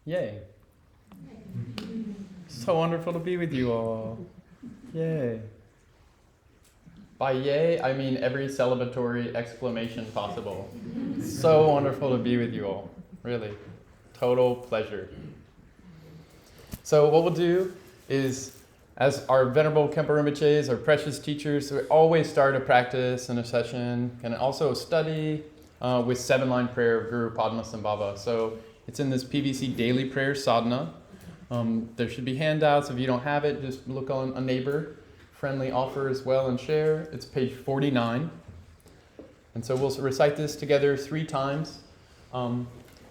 Yay. So wonderful to be with you all. Yay. By yay, I mean every celebratory exclamation possible. So wonderful to be with you all. Really. Total pleasure. So what we'll do is, as our Venerable Khenpo Rinpoches, our precious teachers, we always start a practice and a session, and also a study with 7-line prayer of Guru Padmasambhava. So it's in this PVC daily prayer sadhana. There should be handouts. If you don't have it, just look on a neighbor. Friendly offer as well and share. It's page 49. And so we'll recite this together 3 times. And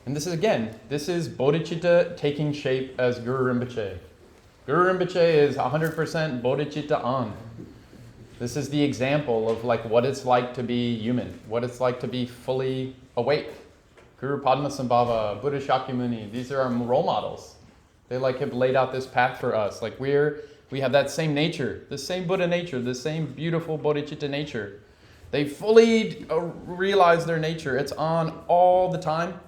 this is bodhicitta taking shape as Guru Rinpoche. Guru Rinpoche is 100% bodhicitta on. This is the example of like what it's like to be human, what it's like to be fully awake. Guru Padmasambhava, Buddha Shakyamuni, these are our role models. They like have laid out this path for us. Like we have that same nature, the same Buddha nature, the same beautiful bodhicitta nature. They fully realize their nature. It's on all the time.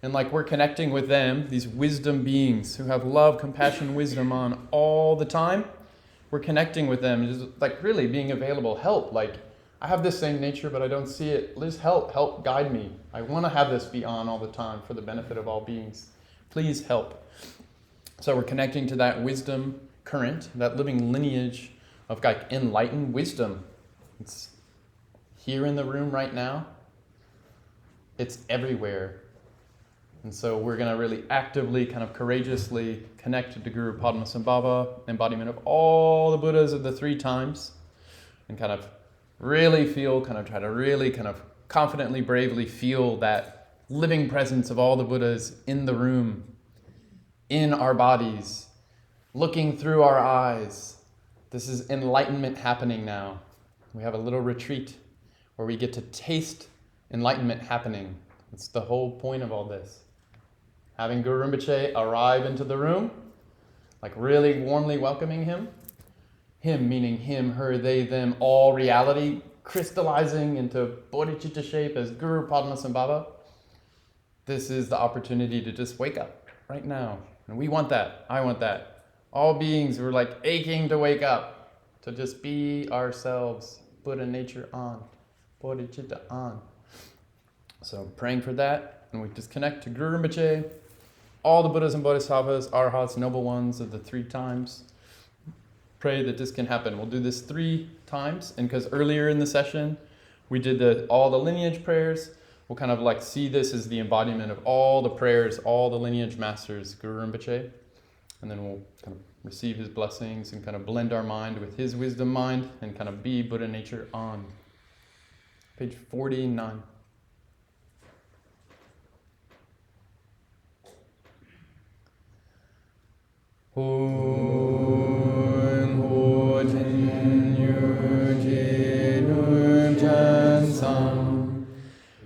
And like we're connecting with them, these wisdom beings who have love, compassion, wisdom on all the time. We're connecting with them, just like really being available. Help, like I have this same nature, but I don't see it. Please help guide me. I want to have this be on all the time for the benefit of all beings. Please help. So we're connecting to that wisdom current, that living lineage of like enlightened wisdom. It's here in the room right now. It's everywhere. And so we're going to really actively, kind of courageously connect to Guru Padmasambhava, embodiment of all the Buddhas of the 3 times, and kind of really feel, try to really confidently, bravely feel that living presence of all the Buddhas in the room, in our bodies, looking through our eyes. This is enlightenment happening now. We have a little retreat where we get to taste enlightenment happening. It's the whole point of all this. Having Guru Rinpoche arrive into the room, like really warmly welcoming him. Him meaning him, her, they, them, all reality, crystallizing into bodhicitta shape as Guru Padmasambhava. This is the opportunity to just wake up right now. And we want that. I want that. All beings were like aching to wake up, to just be ourselves, Buddha nature on, bodhicitta on. So praying for that, and we just connect to Guru Rinpoche, all the Buddhas and Bodhisattvas, Arhats, noble ones of the 3 times. Pray that this can happen. We'll do this 3 times, and because earlier in the session we did all the lineage prayers, we'll kind of like see this as the embodiment of all the prayers, all the lineage masters, Guru Rinpoche, and then we'll kind of receive his blessings and kind of blend our mind with his wisdom mind and kind of be Buddha nature on. Page 49.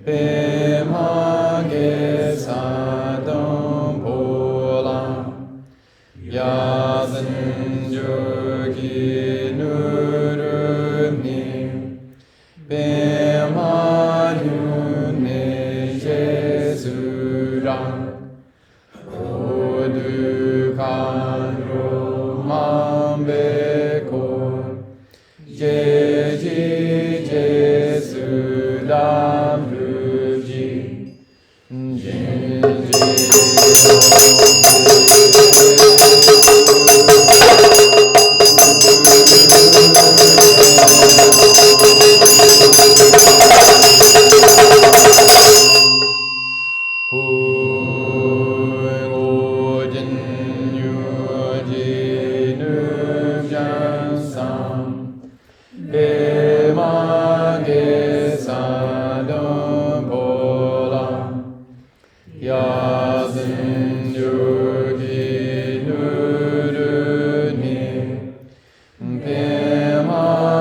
Pema gesadam pola yasan yogi nuruni Pema yune jesuran odukan romambeko jeji jesudan Pema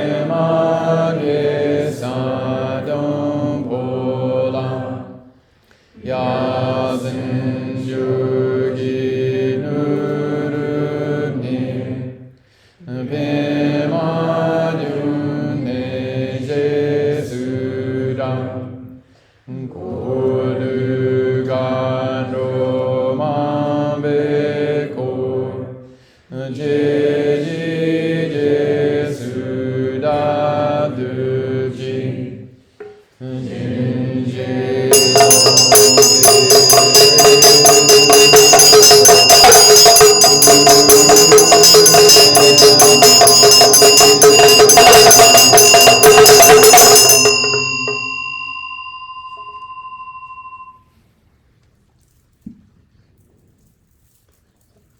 Pema Sadam Pola Yazin Yogi Nurubni Pema Dune Jesuda Kodugan Roma Beko Jeji Jesuda Duji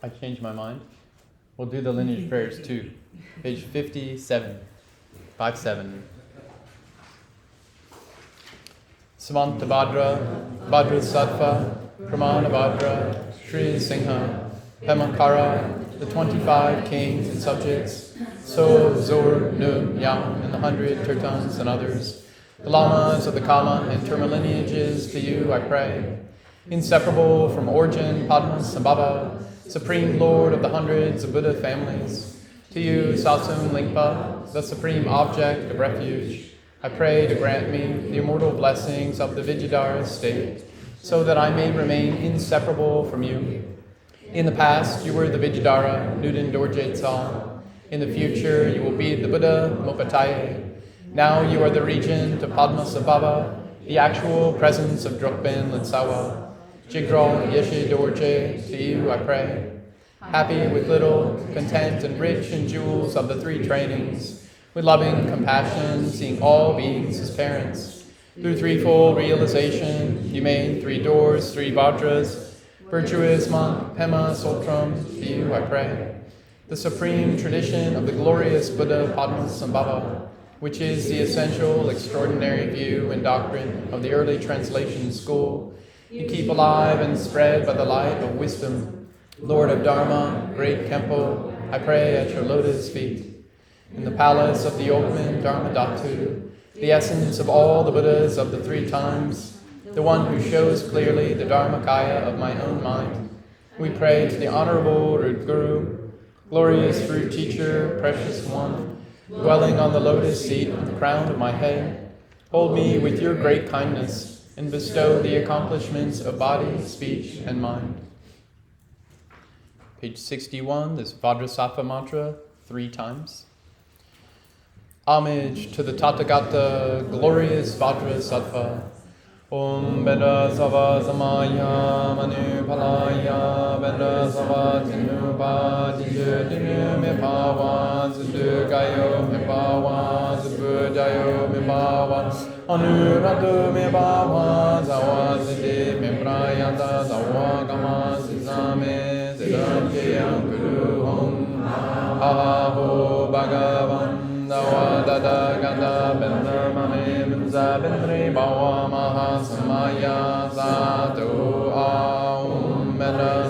I changed my mind. We'll do the lineage prayers too. Page 57. 57. Samantabhadra, Bhadrasattva, Pramanabhadra, Sri Singha, Pemakara, the 25 kings and subjects, So, Zor, Nu, Yang, and the 100 Tirtans and others, the Lamas of the Kama and Terma lineages, to you I pray. Inseparable from origin, Padmasambhava, Supreme Lord of the hundreds of Buddha families, to you, Satsum Lingpa, the supreme object of refuge, I pray to grant me the immortal blessings of the Vidyadhara state, so that I may remain inseparable from you. In the past, you were the Vidyadhara, Nuden Dorje Tsal. In the future, you will be the Buddha Mopataye. Now you are the regent of Padmasambhava, the actual presence of Dragpa Litsawa. Jigral Yeshe Dorje, to you I pray. Happy with little, content and rich in jewels of the three trainings, with loving compassion, seeing all beings as parents. Through threefold realization, you made 3 doors, 3 Vajras, virtuous monk, Pema Soltram, to you I pray. The supreme tradition of the glorious Buddha Padmasambhava, which is the essential, extraordinary view and doctrine of the early translation school, you keep alive and spread by the light of wisdom. Lord of Dharma, great Kempo, I pray at your lotus feet. In the palace of the Oakman Dharmadhatu, the essence of all the Buddhas of the 3 times, the one who shows clearly the Dharmakaya of my own mind, we pray to the Honorable Root Guru, glorious fruit teacher, precious one, dwelling on the lotus seat of the crown of my head, hold me with your great kindness and bestow the accomplishments of body, speech, and mind. Page 61, this Vajrasattva mantra 3 times. Homage to the Tathagata, glorious Vajrasattva. Om Beda Sava Samaya Manu Palaya Beda Sava Tinu Pa Diju Dinu Me Pawa Zudu Gayo Me Pawa Zubu Jayo Me Pawa Anuratu Me Pawa Zawa Zidi Me Prayata Zawa Kama Zizame Zidam Jayam Guru Om Aho Bhagavan Dawa Dada Gada Benda Mame Minza Bendri Bawa Maha Samaya Satu Aum Benda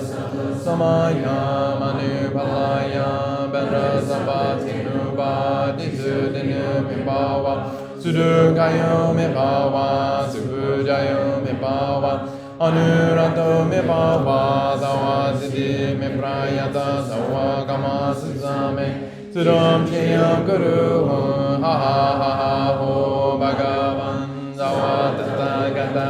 Samaya Manu Palaya Benda Sabati Nuba Dizu Dinu Me Bawa Sudu Gayo Me Bawa Subu Jayo Me Bawa Anurato Me Bawa Zawa Zidi Me Prayata Zawa Kama Suzame Sudam Chayam Guru Ha Ha Ha Ha Ho Bhagavan Zawa Tathagata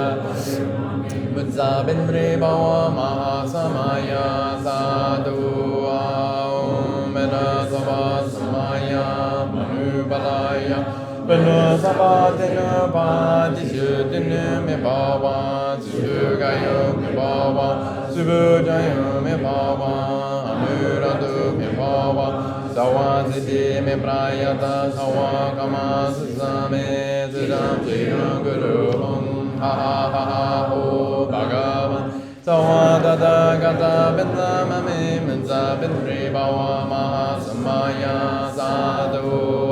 Buddha Bindri Bhava Maha Samaya Sadhu Aum Bena Sava Samaya Manu Balaya Bena Sava Tenu Pati Shudinu Me Bhava Sugayo Me Bhava Subujayo Me Bhava Anuradu Me Bhava Sawa Siddhi Me Prayata Sawa Kama Suzame Siddham Jayam Guru Hum Ha Ha Ha Ha Ho Bhagavan Sawa Tata Gata Benda Mame Menza Bindri Bhava Maha Samaya Sadhu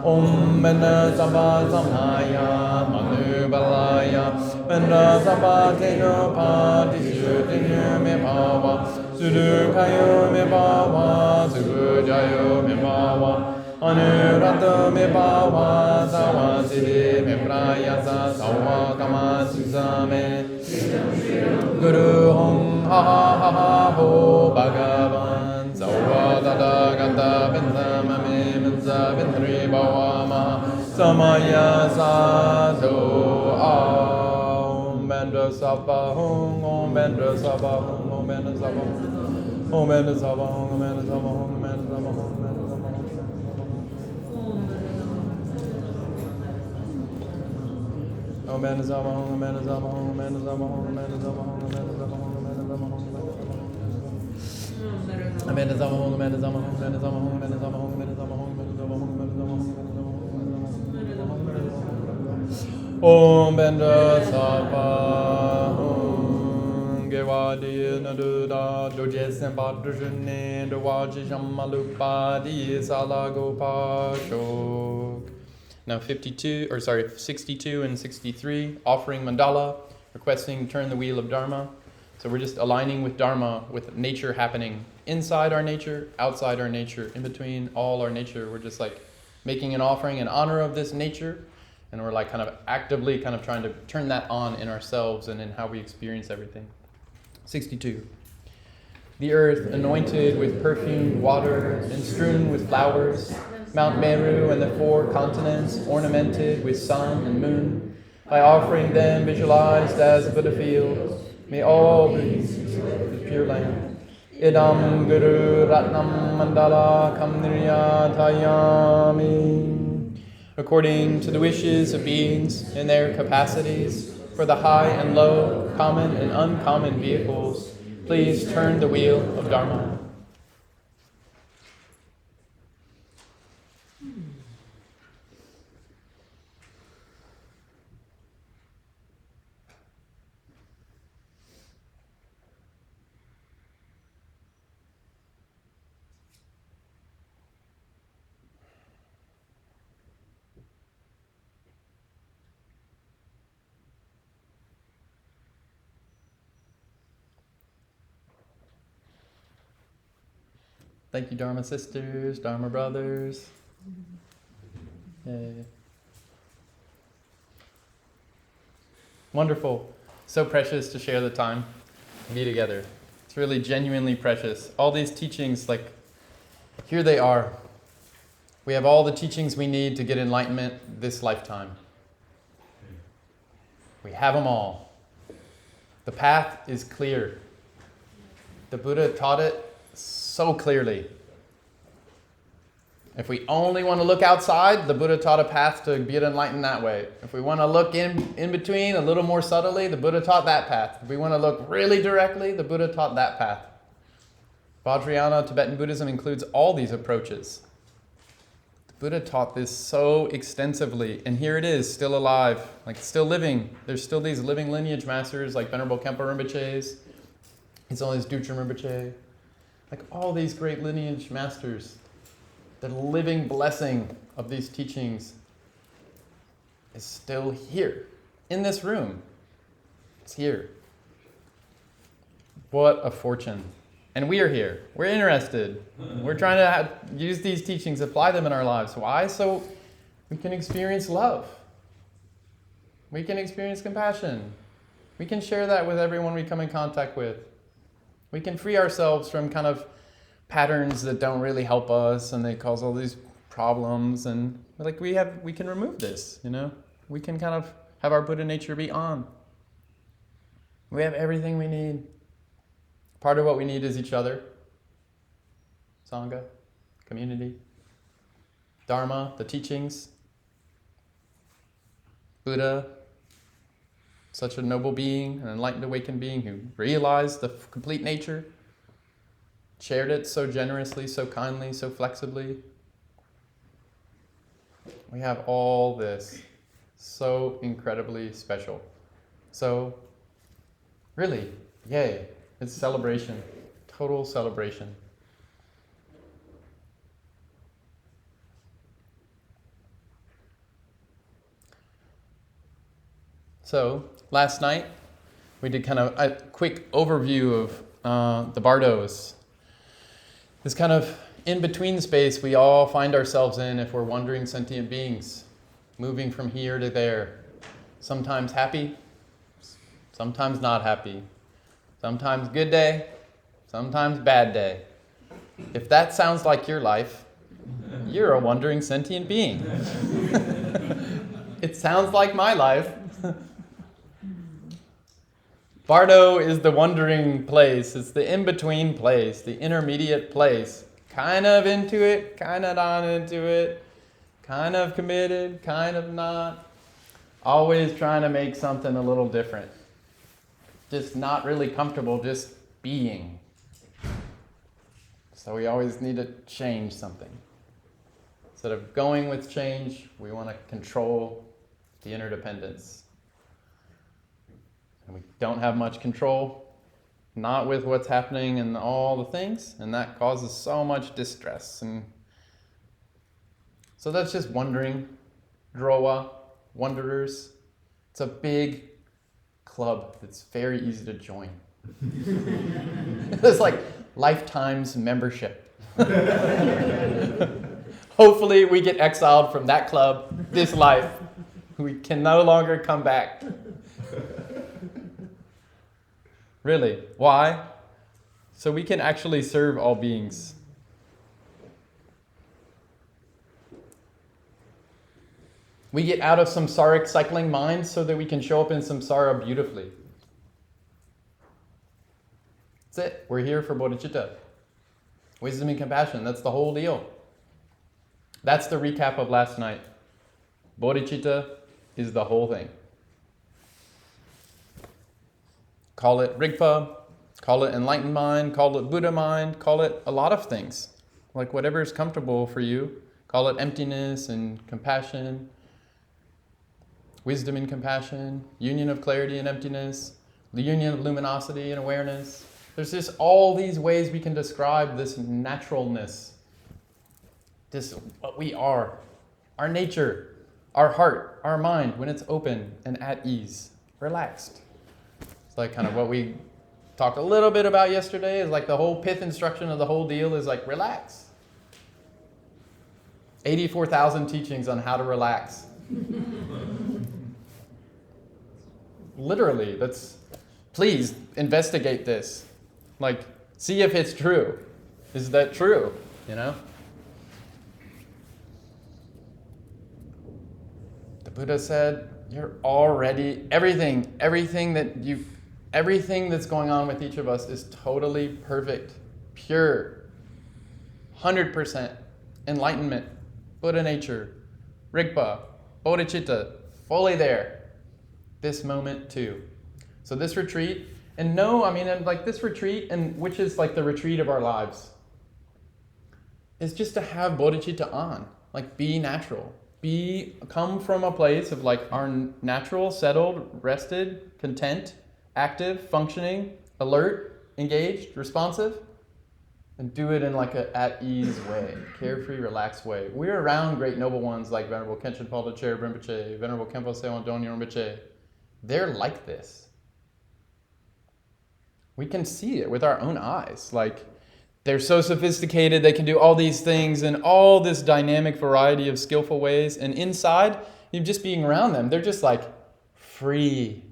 Om Benda Sabha Samaya Manu Balaya Benda Sabha Tenu Pati Shudinu Me Bhava Sudu Kayo Me Bhava Subu Jayo Me Bhava Anurata me bhava sawa siddhi me prayasa sawa kama susame Guru hong ha ha ha ha ho bhagavan sawa tata gata binda mame minza bindri bhava samaya sadhu om bendra sabha hong om bendra sabha hong om bendra sabha hong om bendra sabha hong om bendra sabha hong om bendra sabha hong Om Bendra Sabha Hong, Om Bendra Sabha Hong, Om Bendra Sabha Hong, Om Bendra Sabha Hong, Om Bendra Sabha Hong, Om Bendra Sabha Hong, Om Bendra Sabha Hong, Om Bendra Sabha Hong, Om Bendra Sabha Hong, Om Bendra Sabha Hong, Om Bendra Sabha Hong, Om Bendra Sabha Hong, Om Bendra Sabha Hong, Om Bendra Sabha Hong, Gewadi Naduda, Doje Sempa Drujune, Dowaji Shamalupa, Di Salagopa Shok. Now 62 and 63, offering mandala, requesting turn the wheel of Dharma. So we're just aligning with Dharma, with nature happening inside our nature, outside our nature, in between all our nature. We're just like making an offering in honor of this nature, and we're like kind of actively kind of trying to turn that on in ourselves and in how we experience everything. 62. The earth anointed with perfumed water and strewn with flowers, Mount Meru and the 4 continents ornamented with sun and moon, by offering them visualized as a Buddha field, may all be pure land. Idam Guru Ratnam Mandala Kamnirya Tayami. According to the wishes of beings in their capacities, for the high and low, common and uncommon vehicles, please turn the wheel of Dharma. Thank you, Dharma sisters, Dharma brothers. Yay. Wonderful. So precious to share the time to be together. It's really genuinely precious. All these teachings, like, here they are. We have all the teachings we need to get enlightenment this lifetime. We have them all. The path is clear. The Buddha taught it so clearly. If we only want to look outside, the Buddha taught a path to get enlightened that way. If we want to look in between a little more subtly, the Buddha taught that path. If we want to look really directly, the Buddha taught that path. Vajrayana Tibetan Buddhism includes all these approaches. The Buddha taught this so extensively, and here it is, still alive, like still living. There's still these living lineage masters like Venerable Khenpo Rinpoche's. It's all these Dutra Rinpoche. Like all these great lineage masters. The living blessing of these teachings is still here, in this room. It's here. What a fortune. And we are here. We're interested. We're trying to use these teachings, apply them in our lives. Why? So we can experience love. We can experience compassion. We can share that with everyone we come in contact with. We can free ourselves from kind of patterns that don't really help us and they cause all these problems, and like we can remove this, you know? We can kind of have our Buddha nature be on. We have everything we need. Part of what we need is each other. Sangha, community, Dharma, the teachings, Buddha, such a noble being, an enlightened awakened being who realized the complete nature, shared it so generously, so kindly, so flexibly. We have all this so incredibly special. So, really, yay. It's celebration, total celebration. So, last night, we did kind of a quick overview of the Bardos. This kind of in-between space we all find ourselves in if we're wandering sentient beings, moving from here to there. Sometimes happy, sometimes not happy. Sometimes good day, sometimes bad day. If that sounds like your life, you're a wandering sentient being. It sounds like my life. Bardo is the wandering place. It's the in-between place, the intermediate place. Kind of into it, kind of not into it, kind of committed, kind of not. Always trying to make something a little different. Just not really comfortable, just being. So we always need to change something. Instead of going with change, we want to control the interdependence. And we don't have much control, not with what's happening and all the things, and that causes so much distress. And so that's just wandering, drowa, wanderers. It's a big club that's very easy to join. It's like lifetime's membership. Hopefully we get exiled from that club this life. We can no longer come back. Really. Why? So we can actually serve all beings. We get out of samsaric cycling minds so that we can show up in samsara beautifully. That's it. We're here for bodhicitta. Wisdom and compassion. That's the whole deal. That's the recap of last night. Bodhicitta is the whole thing. Call it Dragpa, call it enlightened mind, call it Buddha mind, call it a lot of things. Like whatever is comfortable for you. Call it emptiness and compassion, wisdom and compassion, union of clarity and emptiness, the union of luminosity and awareness. There's just all these ways we can describe this naturalness, this what we are, our nature, our heart, our mind, when it's open and at ease, relaxed. It's like kind of what we talked a little bit about yesterday, is like the whole pith instruction of the whole deal is like relax. 84,000 teachings on how to relax. Literally, please investigate this. Like, see if it's true. Is that true? You know? The Buddha said, you're already, everything that's going on with each of us is totally perfect, pure, 100% enlightenment, Buddha nature, Dragpa, bodhicitta, fully there. This moment too. So this retreat, this retreat, and which is like the retreat of our lives, is just to have bodhicitta on, like be natural. Come from a place of like our natural, settled, rested, content, active, functioning, alert, engaged, responsive, and do it in like a at-ease way, carefree, relaxed way. We're around great noble ones like Venerable Khenchen Paldacher Rinpoche, Venerable Khenpo Seon Donyo Rinpoche. They're like this. We can see it with our own eyes. Like, they're so sophisticated, they can do all these things in all this dynamic variety of skillful ways. And inside, you just being around them, they're just like free.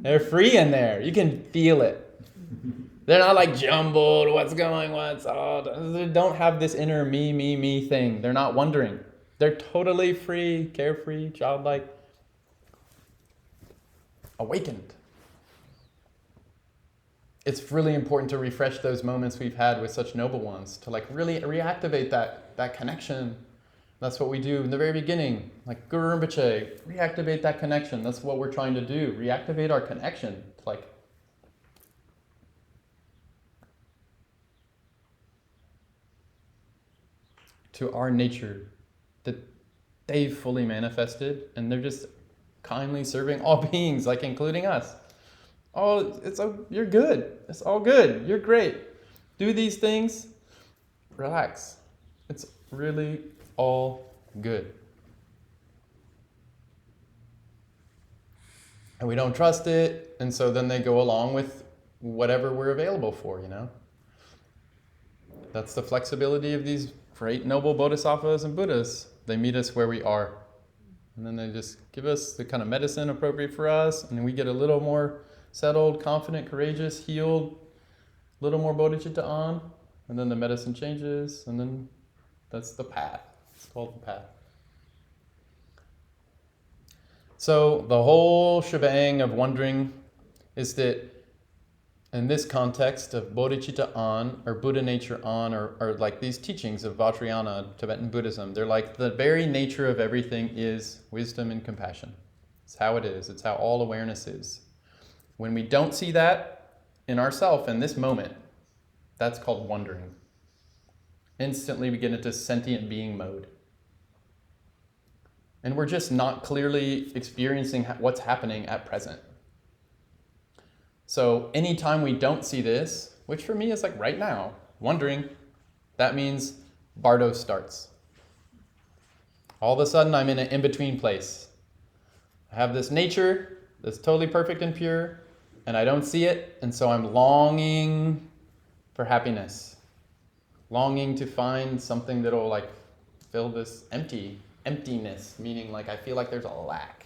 They're free in there. You can feel it. They're not like jumbled, they don't have this inner me thing. They're not wondering. They're totally free, carefree, childlike, awakened. It's really important to refresh those moments we've had with such noble ones, to like really reactivate that connection. That's what we do in the very beginning. Like Guru Rinpoche, reactivate that connection. That's what we're trying to do. Reactivate our connection. Like, to our nature that they've fully manifested, and they're just kindly serving all beings, like including us. You're good. It's all good. You're great. Do these things. Relax. It's really all good. And we don't trust it, and so then they go along with whatever we're available for, you know? That's the flexibility of these great noble bodhisattvas and Buddhas. They meet us where we are. And then they just give us the kind of medicine appropriate for us, and we get a little more settled, confident, courageous, healed, a little more bodhicitta on, and then the medicine changes, and then that's the path. It's called the path. So the whole shebang of wondering is that in this context of bodhicitta on, or Buddha nature on, or like these teachings of Vajrayana, Tibetan Buddhism, they're like the very nature of everything is wisdom and compassion. It's how it is. It's how all awareness is. When we don't see that in ourself in this moment, that's called wondering. Instantly we get into sentient being mode. And we're just not clearly experiencing what's happening at present. So anytime we don't see this, which for me is like right now, wondering, that means Bardos starts. All of a sudden I'm in an in-between place. I have this nature that's totally perfect and pure, and I don't see it, and so I'm longing for happiness. Longing to find something that'll like fill this emptiness, meaning like I feel like there's a lack.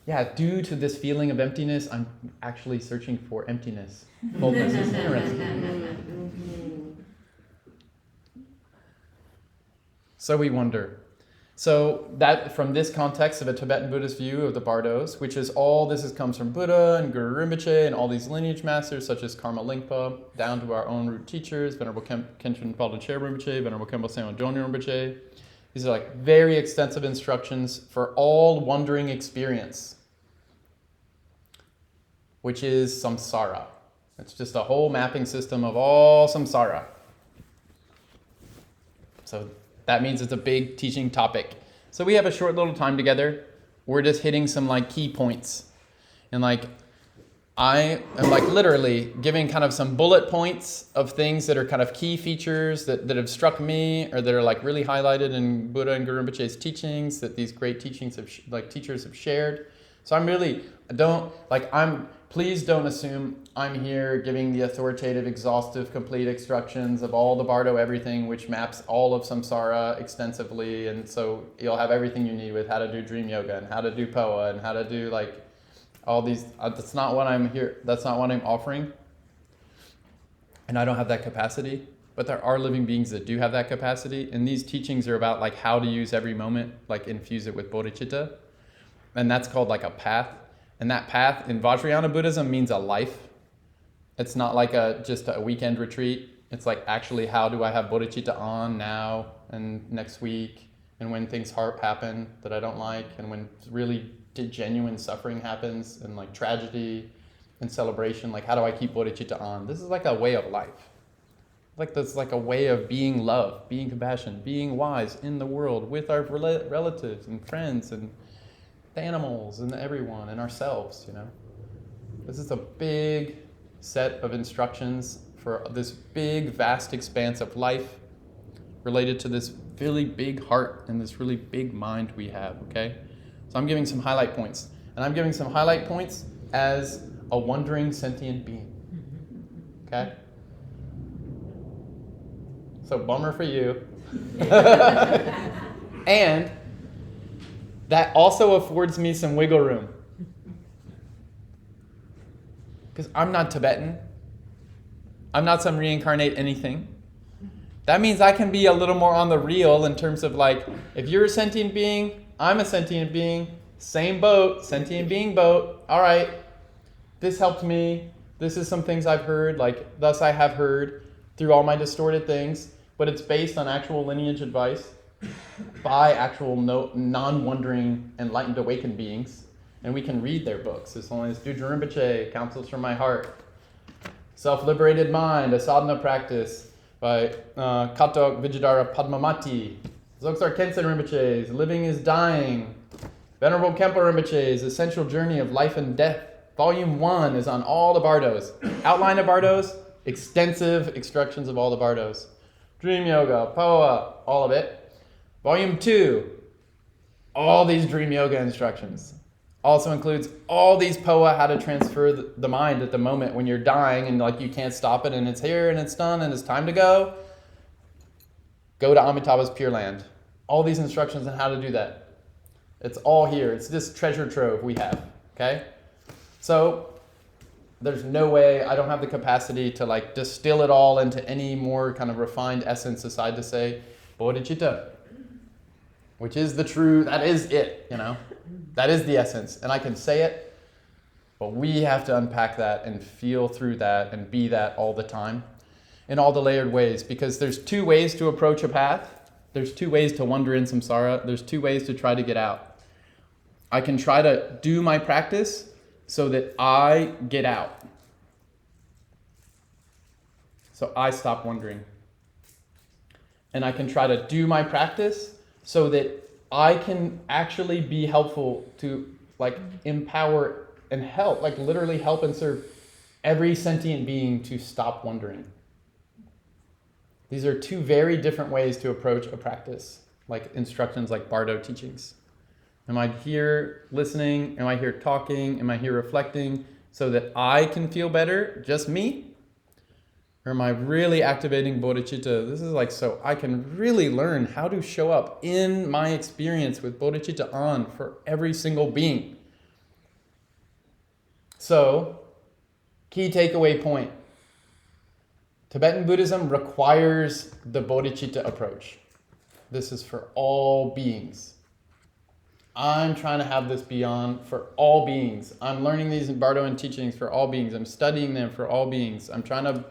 Yeah, due to this feeling of emptiness, I'm actually searching for emptiness. Fullness is interesting. So we wonder. So that from this context of a Tibetan Buddhist view of the Bardos, which is all this comes from Buddha and Guru Rinpoche and all these lineage masters such as Karma Lingpa, down to our own root teachers, Venerable Khenchen Palden Rinpoche, Venerable Khenpo Seon Donyo Rinpoche. These are like very extensive instructions for all wondering experience, which is samsara. It's just a whole mapping system of all samsara. So that means it's a big teaching topic. So we have a short little time together. We're just hitting some like key points. And like, I am like literally giving kind of some bullet points of things that are kind of key features that have struck me, or that are like really highlighted in Buddha and Guru Rinpoche's teachings, that these great teachings have teachers have shared. So please don't assume I'm here giving the authoritative, exhaustive, complete instructions of all the Bardo everything, which maps all of samsara extensively. And so you'll have everything you need with how to do dream yoga and how to do poa and how to do like all these. That's not what I'm here. That's not what I'm offering. And I don't have that capacity. But there are living beings that do have that capacity. And these teachings are about like how to use every moment, like infuse it with bodhicitta. And that's called like a path. And that path in Vajrayana Buddhism means a life. It's not like just a weekend retreat. It's like actually how do I have bodhicitta on now and next week, and when things happen that I don't like, and when really genuine suffering happens and like tragedy and celebration, like how do I keep bodhicitta on? This is like a way of life. Like that's like a way of being love, being compassion, being wise in the world with our relatives and friends and the animals and everyone and ourselves, you know. This is a big set of instructions for this big, vast expanse of life related to this really big heart and this really big mind we have, okay? So I'm giving some highlight points. And I'm giving some highlight points as a wondering sentient being, okay? So bummer for you. And that also affords me some wiggle room. Because I'm not Tibetan. I'm not some reincarnate anything. That means I can be a little more on the real in terms of like, if you're a sentient being, I'm a sentient being, same boat, sentient being boat. All right, this helped me. This is some things I've heard, like, thus I have heard through all my distorted things, but it's based on actual lineage advice by actual non-wandering, enlightened, awakened beings. And we can read their books. As long as Dudra Rinpoche, Counsels from My Heart, Self-Liberated Mind, a Sadhana Practice by Katok Vijayadhara Padmamati, Dzogchen Khenchen Rinpoche's Living is Dying, Venerable Khenpo Rinpoche's Essential Journey of Life and Death. Volume 1 is on all the Bardos. Outline of Bardos, extensive instructions of all the Bardos. Dream Yoga, Poa, all of it. Volume 2, all these Dream Yoga instructions. Also includes all these poa, how to transfer the mind at the moment when you're dying and like you can't stop it and it's here and it's done and it's time to go. Go to Amitabha's Pure Land. All these instructions on how to do that. It's all here. It's this treasure trove we have. Okay? So there's no way, I don't have the capacity to like distill it all into any more kind of refined essence aside to say bodhicitta, which is the true, that is it, you know? That is the essence. And I can say it, but we have to unpack that and feel through that and be that all the time in all the layered ways, because there's two ways to approach a path. There's two ways to wander in samsara. There's two ways to try to get out. I can try to do my practice so that I get out. So I stop wandering. And I can try to do my practice so that I can actually be helpful to like empower and help, like literally help and serve every sentient being to stop wandering. These are two very different ways to approach a practice, like instructions like Bardo teachings. Am I here listening? Am I here talking? Am I here reflecting so that I can feel better, just me? Or am I really activating bodhicitta? This is like so I can really learn how to show up in my experience with bodhicitta on for every single being. So, key takeaway point. Tibetan Buddhism requires the bodhicitta approach. This is for all beings. I'm trying to have this be on for all beings. I'm learning these in Bardo and teachings for all beings. I'm studying them for all beings. I'm trying to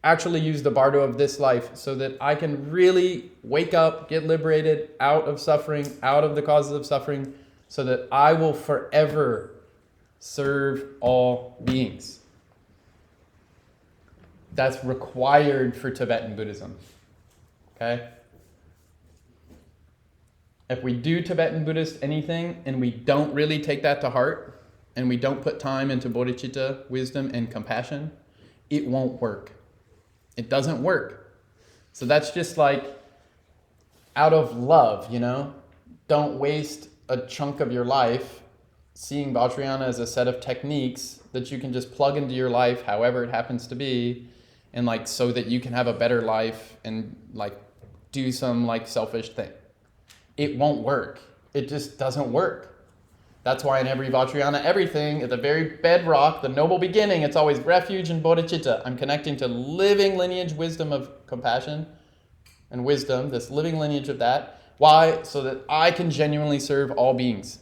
actually use the Bardo of this life so that I can really wake up, get liberated out of suffering, out of the causes of suffering, so that I will forever serve all beings. That's required for Tibetan Buddhism. Okay? If we do Tibetan Buddhist anything and we don't really take that to heart and we don't put time into bodhicitta, wisdom, and compassion, it won't work. It doesn't work. So that's just like out of love, you know? Don't waste a chunk of your life seeing Vajrayana as a set of techniques that you can just plug into your life however it happens to be, and like so that you can have a better life and like do some like selfish thing. It won't work. It just doesn't work. That's why in every Vajrayana everything, at the very bedrock, the noble beginning, it's always refuge and bodhicitta. I'm connecting to living lineage wisdom of compassion and wisdom, this living lineage of that. Why? So that I can genuinely serve all beings.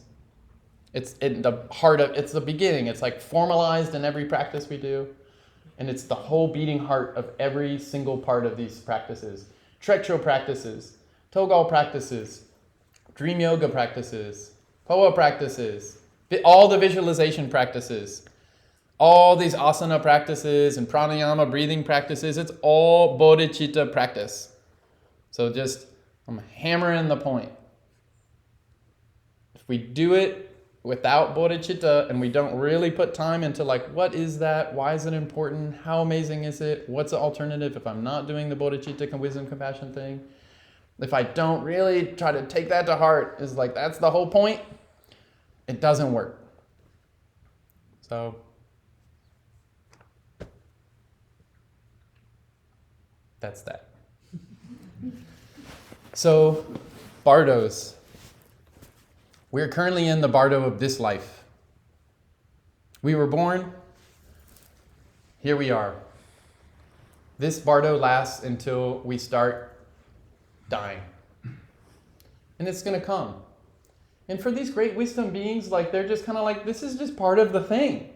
It's in the heart of, it's the beginning. It's like formalized in every practice we do. And it's the whole beating heart of every single part of these practices. Trekcho practices, Tsogyal practices, dream yoga practices, Poa practices, all the visualization practices, all these asana practices and pranayama breathing practices, it's all bodhicitta practice. So just, I'm hammering the point. If we do it without bodhicitta and we don't really put time into like, what is that? Why is it important? How amazing is it? What's the alternative if I'm not doing the bodhicitta wisdom compassion thing? If I don't really try to take that to heart, is like, that's the whole point. It doesn't work. So, that's that. So, Bardos. We're currently in the Bardo of this life. We were born. Here we are. This Bardo lasts until we start dying. And it's going to come. And for these great wisdom beings, like they're just kind of like, this is just part of the thing.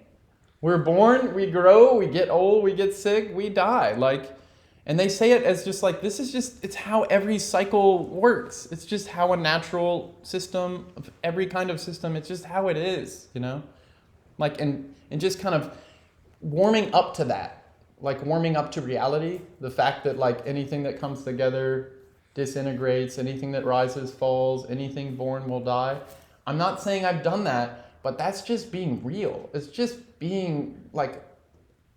We're born, we grow, we get old, we get sick, we die. Like, and they say it as just like, this is just, it's how every cycle works. It's just how a natural system, of every kind of system, it's just how it is, you know? Like, and just kind of warming up to that, like warming up to reality, the fact that like anything that comes together disintegrates, anything that rises falls, anything born will die. I'm not saying I've done that, but that's just being real. It's just being like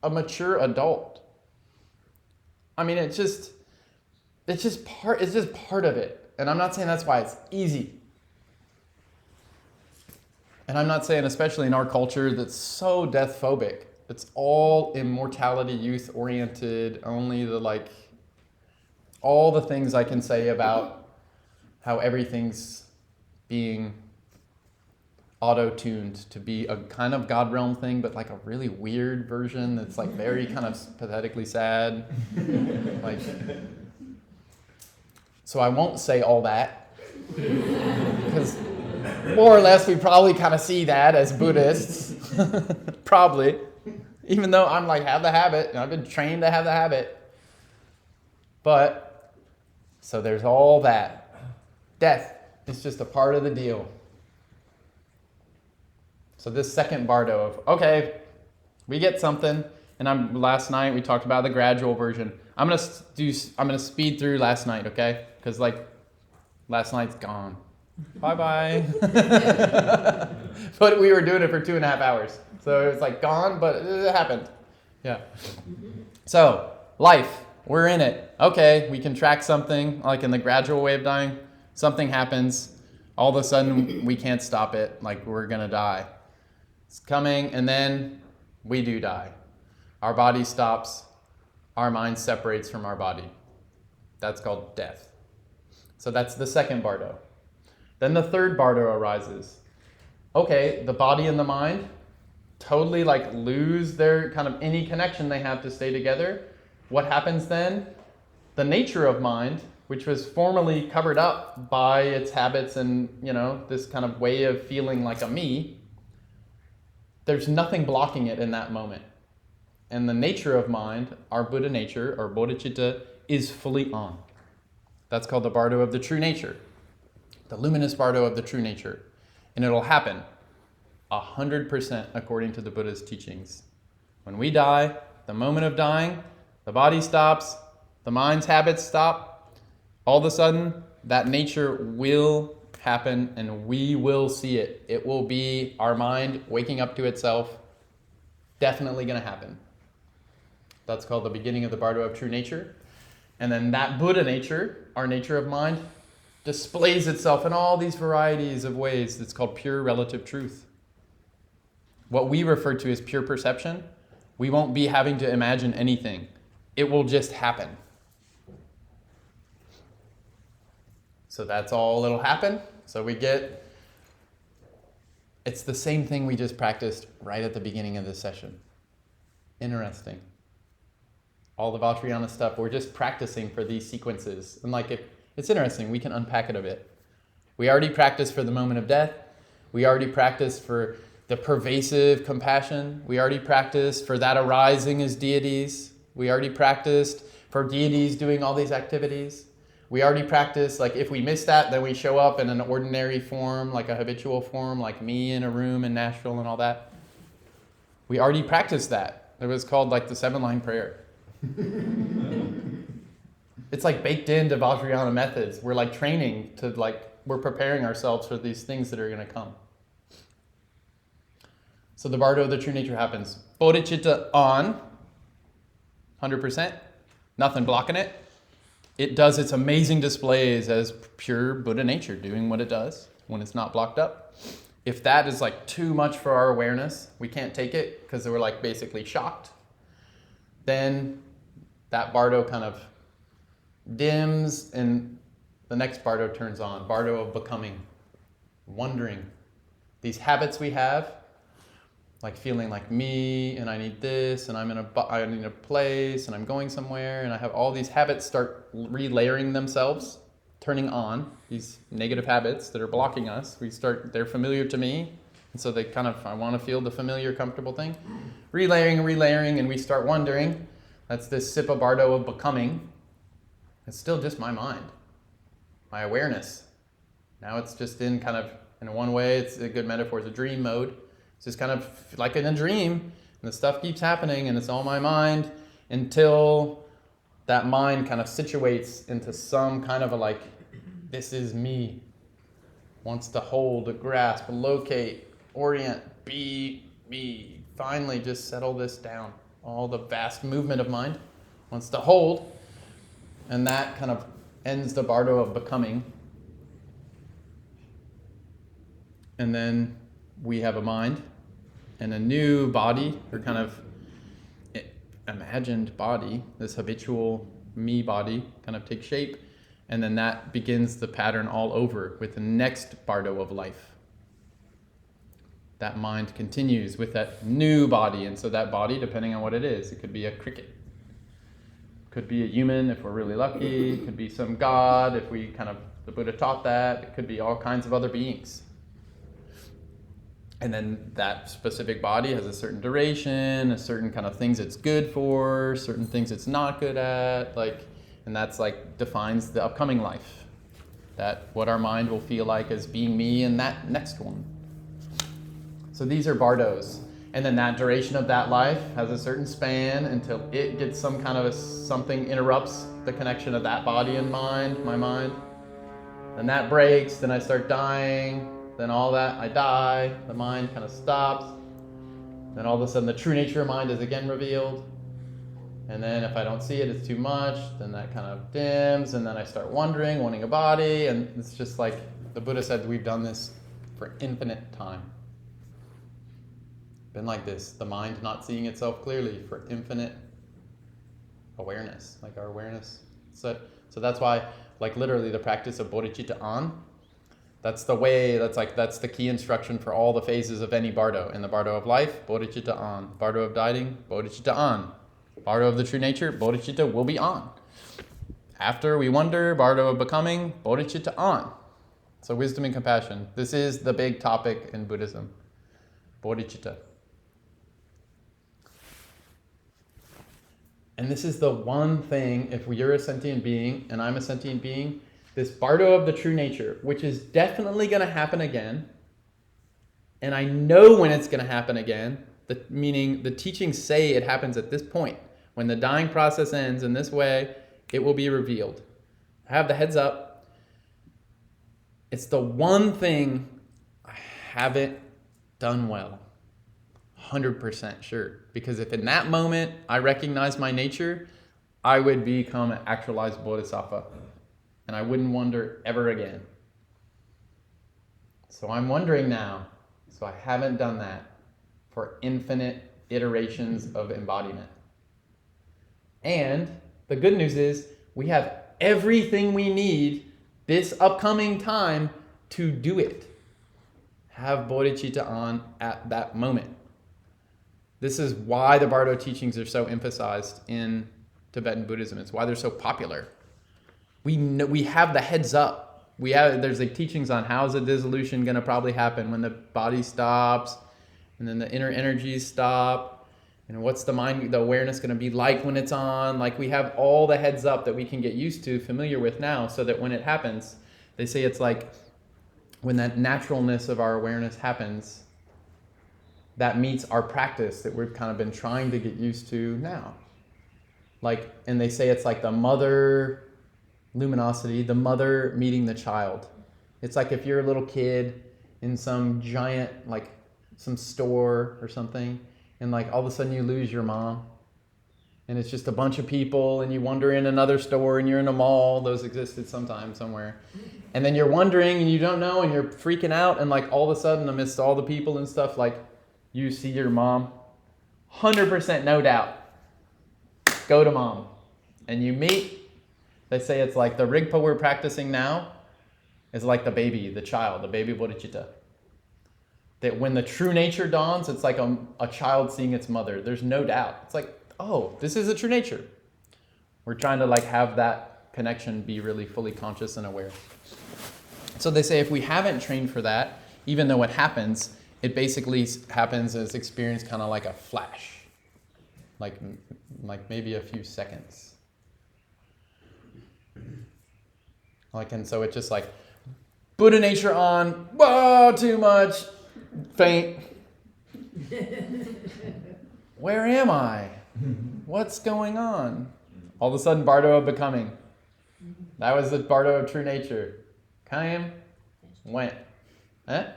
a mature adult. I mean, it's just part of it. And I'm not saying that's why it's easy. And I'm not saying, especially in our culture that's so death phobic, it's all immortality, youth oriented, only all the things I can say about how everything's being auto-tuned to be a kind of God realm thing, but like a really weird version that's like very kind of pathetically sad. Like, so I won't say all that, because more or less we probably kind of see that as Buddhists. Probably. Even though I'm like, have the habit, and I've been trained to have the habit. But, so there's all that. Death is just a part of the deal. So this second Bardo of, okay, we get something, and last night we talked about the gradual version. I'm gonna speed through last night, okay? Because like, last night's gone. Bye-bye. But we were doing it for 2.5 hours. So it's like gone, but it happened. Yeah. So, life, we're in it. Okay, we can track something, like in the gradual way of dying. Something happens. All of a sudden, we can't stop it. Like, we're going to die. It's coming, and then we do die. Our body stops. Our mind separates from our body. That's called death. So that's the second Bardo. Then the third Bardo arises. Okay, the body and the mind totally like lose their kind of any connection they have to stay together. What happens then? The nature of mind, which was formerly covered up by its habits and, this kind of way of feeling like a me, there's nothing blocking it in that moment. And the nature of mind, our Buddha nature, or bodhicitta, is fully on. That's called the Bardo of the true nature. The luminous Bardo of the true nature. And it'll happen 100% according to the Buddha's teachings. When we die, the moment of dying, the body stops, the mind's habits stop. All of a sudden, that nature will happen and we will see it. It will be our mind waking up to itself. Definitely going to happen. That's called the beginning of the Bardo of true nature. And then that Buddha nature, our nature of mind, displays itself in all these varieties of ways. It's called pure relative truth. What we refer to as pure perception, we won't be having to imagine anything. It will just happen. So that's all it'll happen. So it's the same thing we just practiced right at the beginning of this session. Interesting. All the Vajrayana stuff, we're just practicing for these sequences. And it's interesting, we can unpack it a bit. We already practiced for the moment of death. We already practiced for the pervasive compassion. We already practiced for that arising as deities. We already practiced for deities doing all these activities. We already practiced, if we miss that, then we show up in an ordinary form, like a habitual form, like me in a room in Nashville and all that. We already practiced that. It was called the 7-line prayer. It's baked into Vajrayana methods. We're training to we're preparing ourselves for these things that are going to come. So the Bardo of the true nature happens. Bodhicitta on, 100%, nothing blocking it. It does its amazing displays as pure Buddha nature, doing what it does when it's not blocked up. If that is too much for our awareness, we can't take it because we're basically shocked, then that Bardo kind of dims and the next Bardo turns on. Bardo of becoming, wondering. These habits we have, feeling like me, and I need this, and I need a place, and I'm going somewhere, and I have all these habits start relayering themselves, turning on, these negative habits that are blocking us. They're familiar to me, and so I want to feel the familiar, comfortable thing. Relayering, and we start wondering. That's this Sippa Bardo of becoming. It's still just my mind, my awareness. Now it's just in one way, it's a good metaphor, it's a dream mode. It's just kind of like in a dream, and the stuff keeps happening, and it's all my mind until that mind kind of situates into some kind of this is me. Wants to hold, grasp, locate, orient, be me. Finally, just settle this down. All the vast movement of mind wants to hold, and that kind of ends the Bardo of becoming. And then we have a mind and a new body, or kind of imagined body, this habitual me body kind of takes shape, and then that begins the pattern all over with the next bardo of life. That mind continues with that new body, and so that body, depending on what it is, it could be a cricket, could be a human if we're really lucky, it could be some god if we kind of, the Buddha taught that, it could be all kinds of other beings. And then that specific body has a certain duration, a certain kind of things it's good for, certain things it's not good at, like, and that's like defines the upcoming life. That what our mind will feel like as being me in that next one. So these are bardos. And then that duration of that life has a certain span until it gets some kind of something interrupts the connection of that body and mind, my mind. Then that breaks, then I start dying, then all that, I die, the mind kind of stops. Then all of a sudden the true nature of mind is again revealed. And then if I don't see it, it's too much, then that kind of dims, and then I start wondering, wanting a body, and it's just like the Buddha said, we've done this for infinite time. Been like this, the mind not seeing itself clearly for infinite awareness, like our awareness. So that's why, like literally the practice of bodhicitta on, that's the way, that's the key instruction for all the phases of any bardo. In the bardo of life, bodhicitta on. Bardo of dying, bodhicitta on. Bardo of the true nature, bodhicitta will be on. After we wonder, bardo of becoming, bodhicitta on. So wisdom and compassion. This is the big topic in Buddhism. Bodhicitta. And this is the one thing, if you're a sentient being and I'm a sentient being, this bardo of the true nature, which is definitely going to happen again, and I know when it's going to happen again, meaning the teachings say it happens at this point. When the dying process ends in this way, it will be revealed. I have the heads up. It's the one thing I haven't done well. 100% sure. Because if in that moment I recognize my nature, I would become an actualized bodhisattva. And I wouldn't wonder ever again. So I'm wondering now. So I haven't done that for infinite iterations of embodiment. And the good news is we have everything we need this upcoming time to do it. Have bodhicitta on at that moment. This is why the Bardo teachings are so emphasized in Tibetan Buddhism. It's why they're so popular. We have the heads up. There's like teachings on how's the dissolution going to probably happen when the body stops, and then the inner energies stop, and what's the mind, the awareness going to be like when it's on. Like we have all the heads up that we can get used to, familiar with now, so that when it happens, they say it's like when that naturalness of our awareness happens, that meets our practice that we've kind of been trying to get used to now. Like, and they say it's like the mother luminosity, the mother meeting the child. It's like if you're a little kid in some giant, like some store or something, and like all of a sudden you lose your mom, and it's just a bunch of people, and you wander in another store, and you're in a mall. Those existed sometime somewhere. And then you're wondering, and you don't know, and you're freaking out, and like all of a sudden amidst all the people and stuff, like you see your mom, 100% no doubt. Go to mom. And you meet. They say it's like the Rigpa we're practicing now is like the baby, the child, the baby bodhicitta. That when the true nature dawns, it's like a child seeing its mother. There's no doubt. It's like, oh, this is a true nature. We're trying to like have that connection be really fully conscious and aware. So they say if we haven't trained for that, even though it happens, it basically happens as experience kind of like a flash. Like maybe a few seconds. Like, and so it's just like Buddha nature on, whoa, too much, faint. Where am I? What's going on? All of a sudden, Bardo of becoming. That was the Bardo of true nature. Came, went. Huh?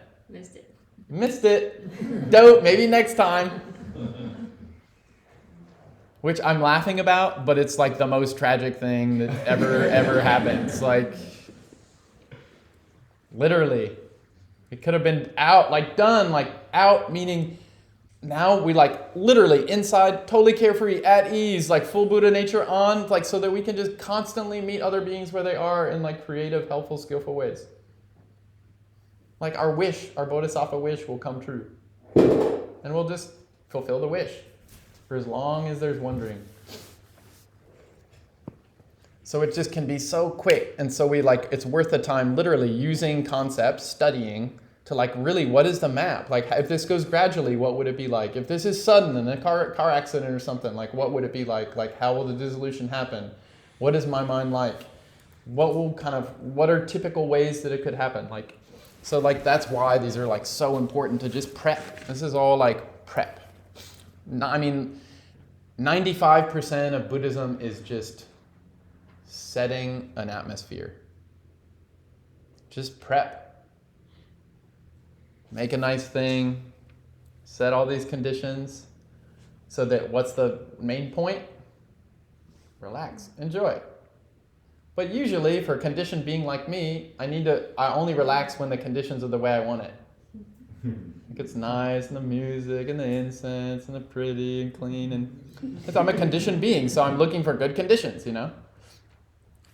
Missed it. Dope, maybe next time. Which I'm laughing about, but it's like the most tragic thing that ever happens. Like, literally. It could have been out, like done, like out, meaning now we like literally inside, totally carefree, at ease, like full Buddha nature on, like so that we can just constantly meet other beings where they are in like creative, helpful, skillful ways. Like our wish, our bodhisattva wish will come true. And we'll just fulfill the wish for as long as there's wondering. So it just can be so quick. And so we like, it's worth the time literally using concepts, studying to like really, what is the map? Like if this goes gradually, what would it be like? If this is sudden in a car accident or something, like what would it be like? Like how will the dissolution happen? What is my mind like? What are typical ways that it could happen? Like, so like that's why these are like so important to just prep. This is all like prep. I mean, 95% of Buddhism is just setting an atmosphere. Just prep. Make a nice thing. Set all these conditions. So that what's the main point? Relax. Enjoy. But usually for a conditioned being like me, I only relax when the conditions are the way I want it. Like it's nice and the music and the incense and the pretty and clean and I'm a conditioned being, so I'm looking for good conditions, you know?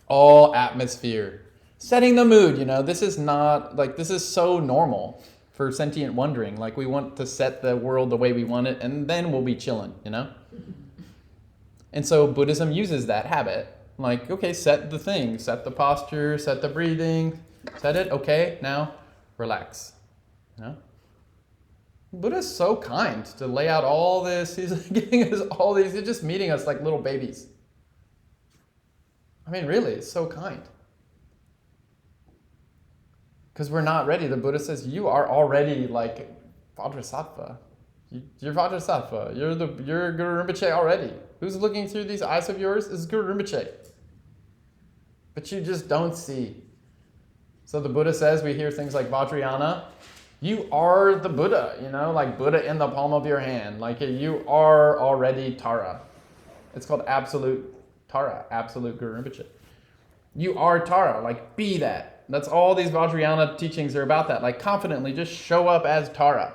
All atmosphere. Setting the mood, you know, this is so normal for sentient wondering. Like we want to set the world the way we want it and then we'll be chilling, you know? And so Buddhism uses that habit. Like, okay, set the thing, set the posture, set the breathing, set it, okay, now relax. You know? Buddha's so kind to lay out all this. He's giving us all these, he's just meeting us like little babies. I mean, really, it's so kind. Because we're not ready. The Buddha says, you are already like Vajrasattva. You're Vajrasattva. You're Guru Rinpoche already. Who's looking through these eyes of yours is Guru Rinpoche. But you just don't see. So the Buddha says, we hear things like Vajrayana. You are the Buddha, you know, like Buddha in the palm of your hand. Like you are already Tara. It's called absolute Tara, absolute Guru Rinpoche. You are Tara, like be that. That's all these Vajrayana teachings are about that. Like confidently just show up as Tara.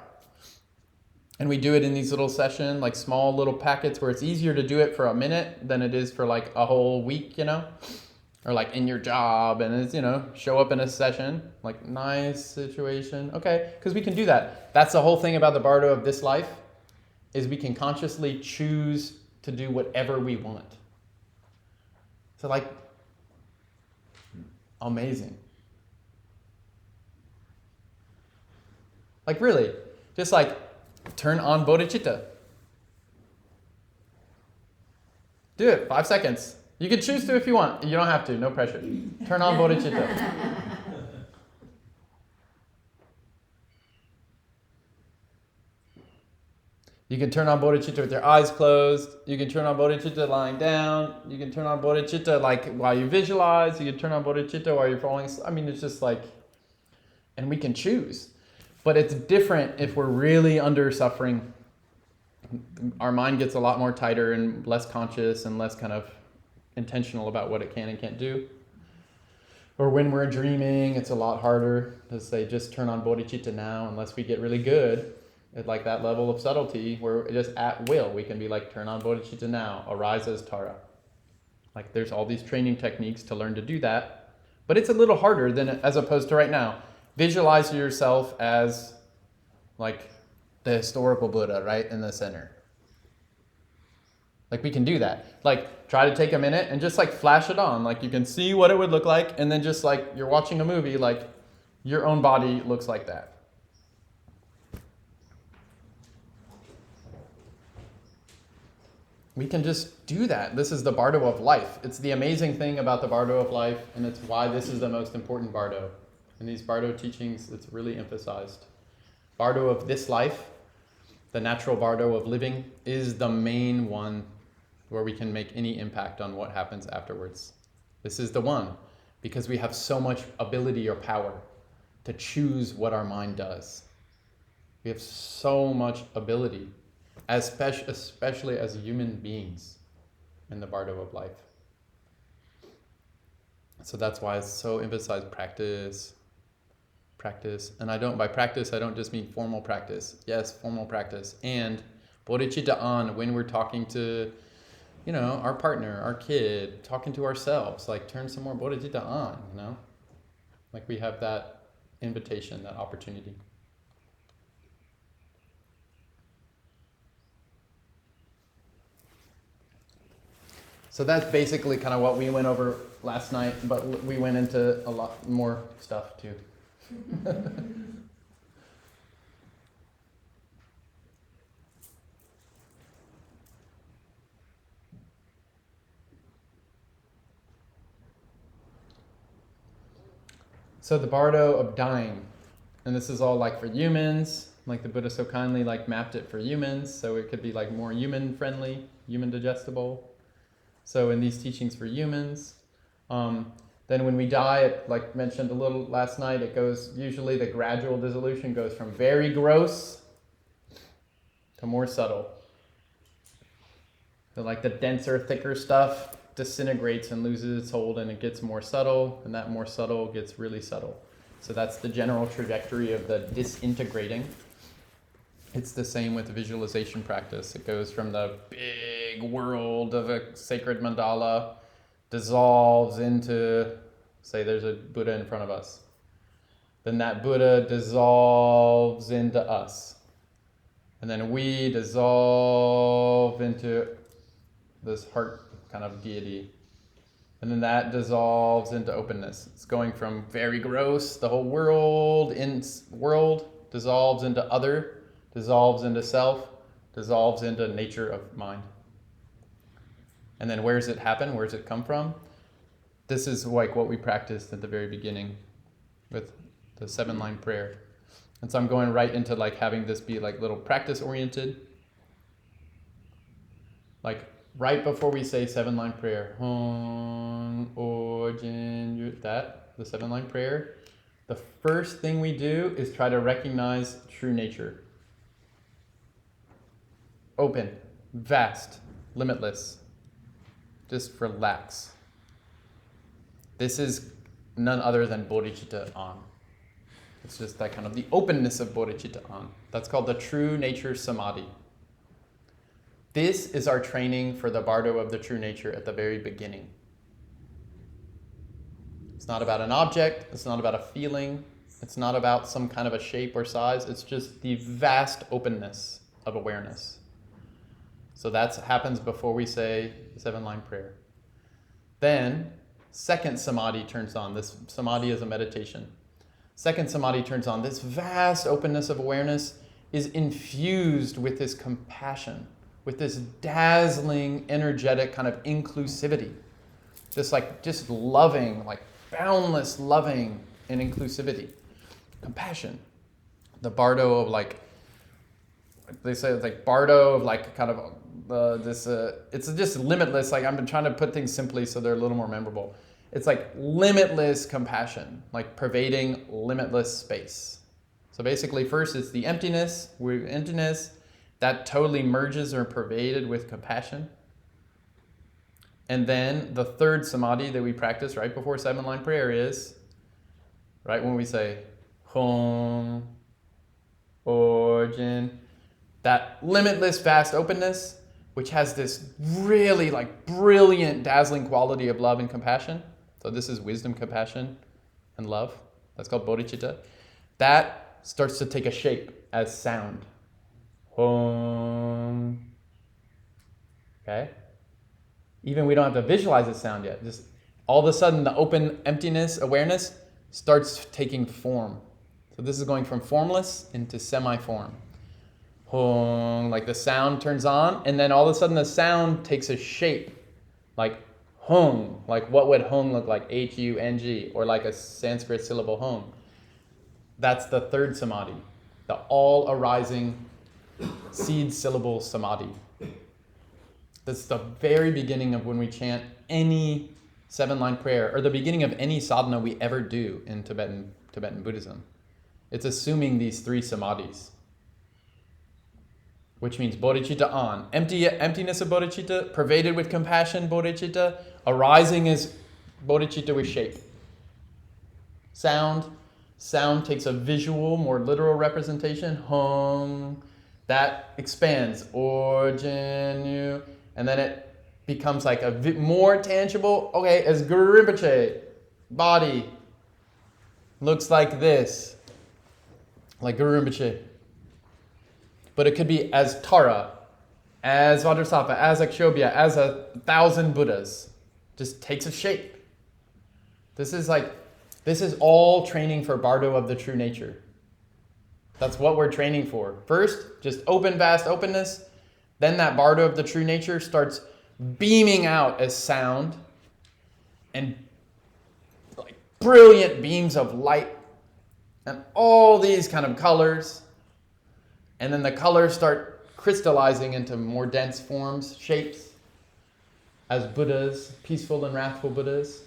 And we do it in these little sessions, like small little packets where it's easier to do it for a minute than it is for like a whole week, you know? Or like in your job and it's, you know, show up in a session, like nice situation. Okay, because we can do that. That's the whole thing about the Bardo of this life, is we can consciously choose to do whatever we want. So like, amazing. Like really, just like turn on bodhicitta. Do it, 5 seconds. You can choose to if you want. You don't have to, no pressure. Turn on bodhicitta. You can turn on bodhicitta with your eyes closed. You can turn on bodhicitta lying down. You can turn on bodhicitta like while you visualize. You can turn on bodhicitta while you're falling asleep. I mean, it's just like, and we can choose. But it's different if we're really under suffering. Our mind gets a lot more tighter and less conscious and less kind of intentional about what it can and can't do. Or when we're dreaming, it's a lot harder to say just turn on bodhicitta now, unless we get really good at like that level of subtlety where just at will we can be like turn on bodhicitta now, arise as Tara. Like there's all these training techniques to learn to do that, but it's a little harder than as opposed to right now. Visualize yourself as like the historical Buddha right in the center. Like we can do that. Like try to take a minute and just like flash it on. Like you can see what it would look like and then just like you're watching a movie, like your own body looks like that. We can just do that. This is the Bardo of life. It's the amazing thing about the Bardo of life, and it's why this is the most important Bardo. In these Bardo teachings, it's really emphasized. Bardo of this life, the natural Bardo of living, is the main one where we can make any impact on what happens afterwards. This is the one, because we have so much ability or power to choose what our mind does. We have so much ability, especially as human beings in the Bardo of life. So that's why it's so emphasized practice. practice. And by practice, I don't just mean formal practice. Yes, formal practice. And bodhicitta on when we're talking to, our partner, our kid, talking to ourselves. Like, turn some more bodhicitta on, Like, we have that invitation, that opportunity. So that's basically kind of what we went over last night, but we went into a lot more stuff too. So the Bardo of dying, and this is all like for humans, like the Buddha so kindly like mapped it for humans, so it could be like more human friendly, human digestible. So in these teachings for humans, then when we die, it, like mentioned a little last night, it goes, usually the gradual dissolution goes from very gross to more subtle. So like the denser, thicker stuff disintegrates and loses its hold, and it gets more subtle, and that more subtle gets really subtle. So that's the general trajectory of the disintegrating. It's the same with the visualization practice. It goes from the big world of a sacred mandala, dissolves into, say there's a Buddha in front of us. Then that Buddha dissolves into us. And then we dissolve into this heart kind of deity. And then that dissolves into openness. It's going from very gross, the whole world dissolves into other, dissolves into self, dissolves into nature of mind. And then where does it happen? Where does it come from? This is like what we practiced at the very beginning with the 7-line prayer. And so I'm going right into like having this be like little practice oriented. Like right before we say 7-line prayer, that, the 7-line prayer, the first thing we do is try to recognize true nature. Open, vast, limitless. Just relax. This is none other than bodhicitta on. It's just that kind of the openness of bodhicitta on. That's called the true nature samadhi. This is our training for the Bardo of the true nature at the very beginning. It's not about an object. It's not about a feeling. It's not about some kind of a shape or size. It's just the vast openness of awareness. So that happens before we say the 7-line prayer. Then, second samadhi turns on. This samadhi is a meditation. Second samadhi turns on. This vast openness of awareness is infused with this compassion, with this dazzling, energetic kind of inclusivity. This like just loving, like boundless loving and inclusivity. Compassion. The Bardo of like, they say it's like Bardo of like kind of it's just limitless. Like I'm trying to put things simply so they're a little more memorable. It's like limitless compassion, like pervading limitless space. So basically first it's the emptiness that totally merges or pervaded with compassion. And then the third samadhi that we practice right before 7-line prayer is, right when we say Hong, Orjin, that limitless vast openness, which has this really like brilliant, dazzling quality of love and compassion. So this is wisdom, compassion, and love. That's called bodhicitta. That starts to take a shape as sound. Hum. Okay? Even we don't have to visualize the sound yet. Just all of a sudden the open emptiness awareness starts taking form. So this is going from formless into semi-form. Hung, like the sound turns on, and then all of a sudden the sound takes a shape, like hung, like what would hung look like, H-U-N-G, or like a Sanskrit syllable hung. That's the third samadhi, the all arising seed syllable samadhi. That's the very beginning of when we chant any 7-line prayer, or the beginning of any sadhana we ever do in Tibetan Buddhism. It's assuming these 3 samadhis. Which means bodhicitta on. Emptiness of bodhicitta, pervaded with compassion, bodhicitta, arising as bodhicitta with shape. Sound, Sound takes a visual, more literal representation. Hung. That expands. Orjinu. And then it becomes like a more tangible. Okay, as Guru Rinpoche, body looks like this. Like Guru Rinpoche. But it could be as Tara, as Vajrasattva, as Akshobhya, as 1,000 Buddhas. Just takes a shape. This is all training for Bardo of the true nature. That's what we're training for. First, just open, vast openness. Then that Bardo of the true nature starts beaming out as sound and like brilliant beams of light and all these kind of colors. And then the colors start crystallizing into more dense forms, shapes, as Buddhas, peaceful and wrathful Buddhas.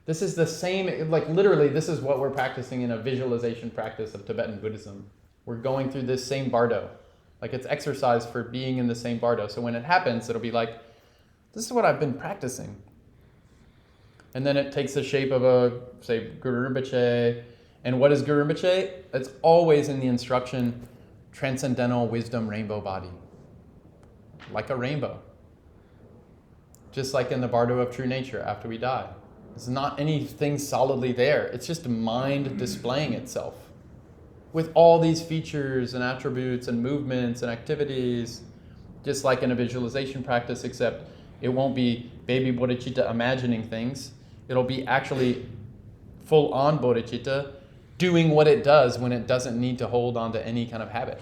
This is the same, like literally, this is what we're practicing in a visualization practice of Tibetan Buddhism. We're going through this same Bardo. Like it's exercise for being in the same Bardo. So when it happens, it'll be like, this is what I've been practicing. And then it takes the shape of a, say, Guru Rinpoche. And what is Guru Rinpoche? It's always in the instruction, transcendental wisdom rainbow body. Like a rainbow. Just like in the Bardo of true nature after we die. There's not anything solidly there. It's just mind displaying itself with all these features and attributes and movements and activities, just like in a visualization practice, except it won't be baby bodhicitta imagining things. It'll be actually full-on bodhicitta doing what it does when it doesn't need to hold on to any kind of habit.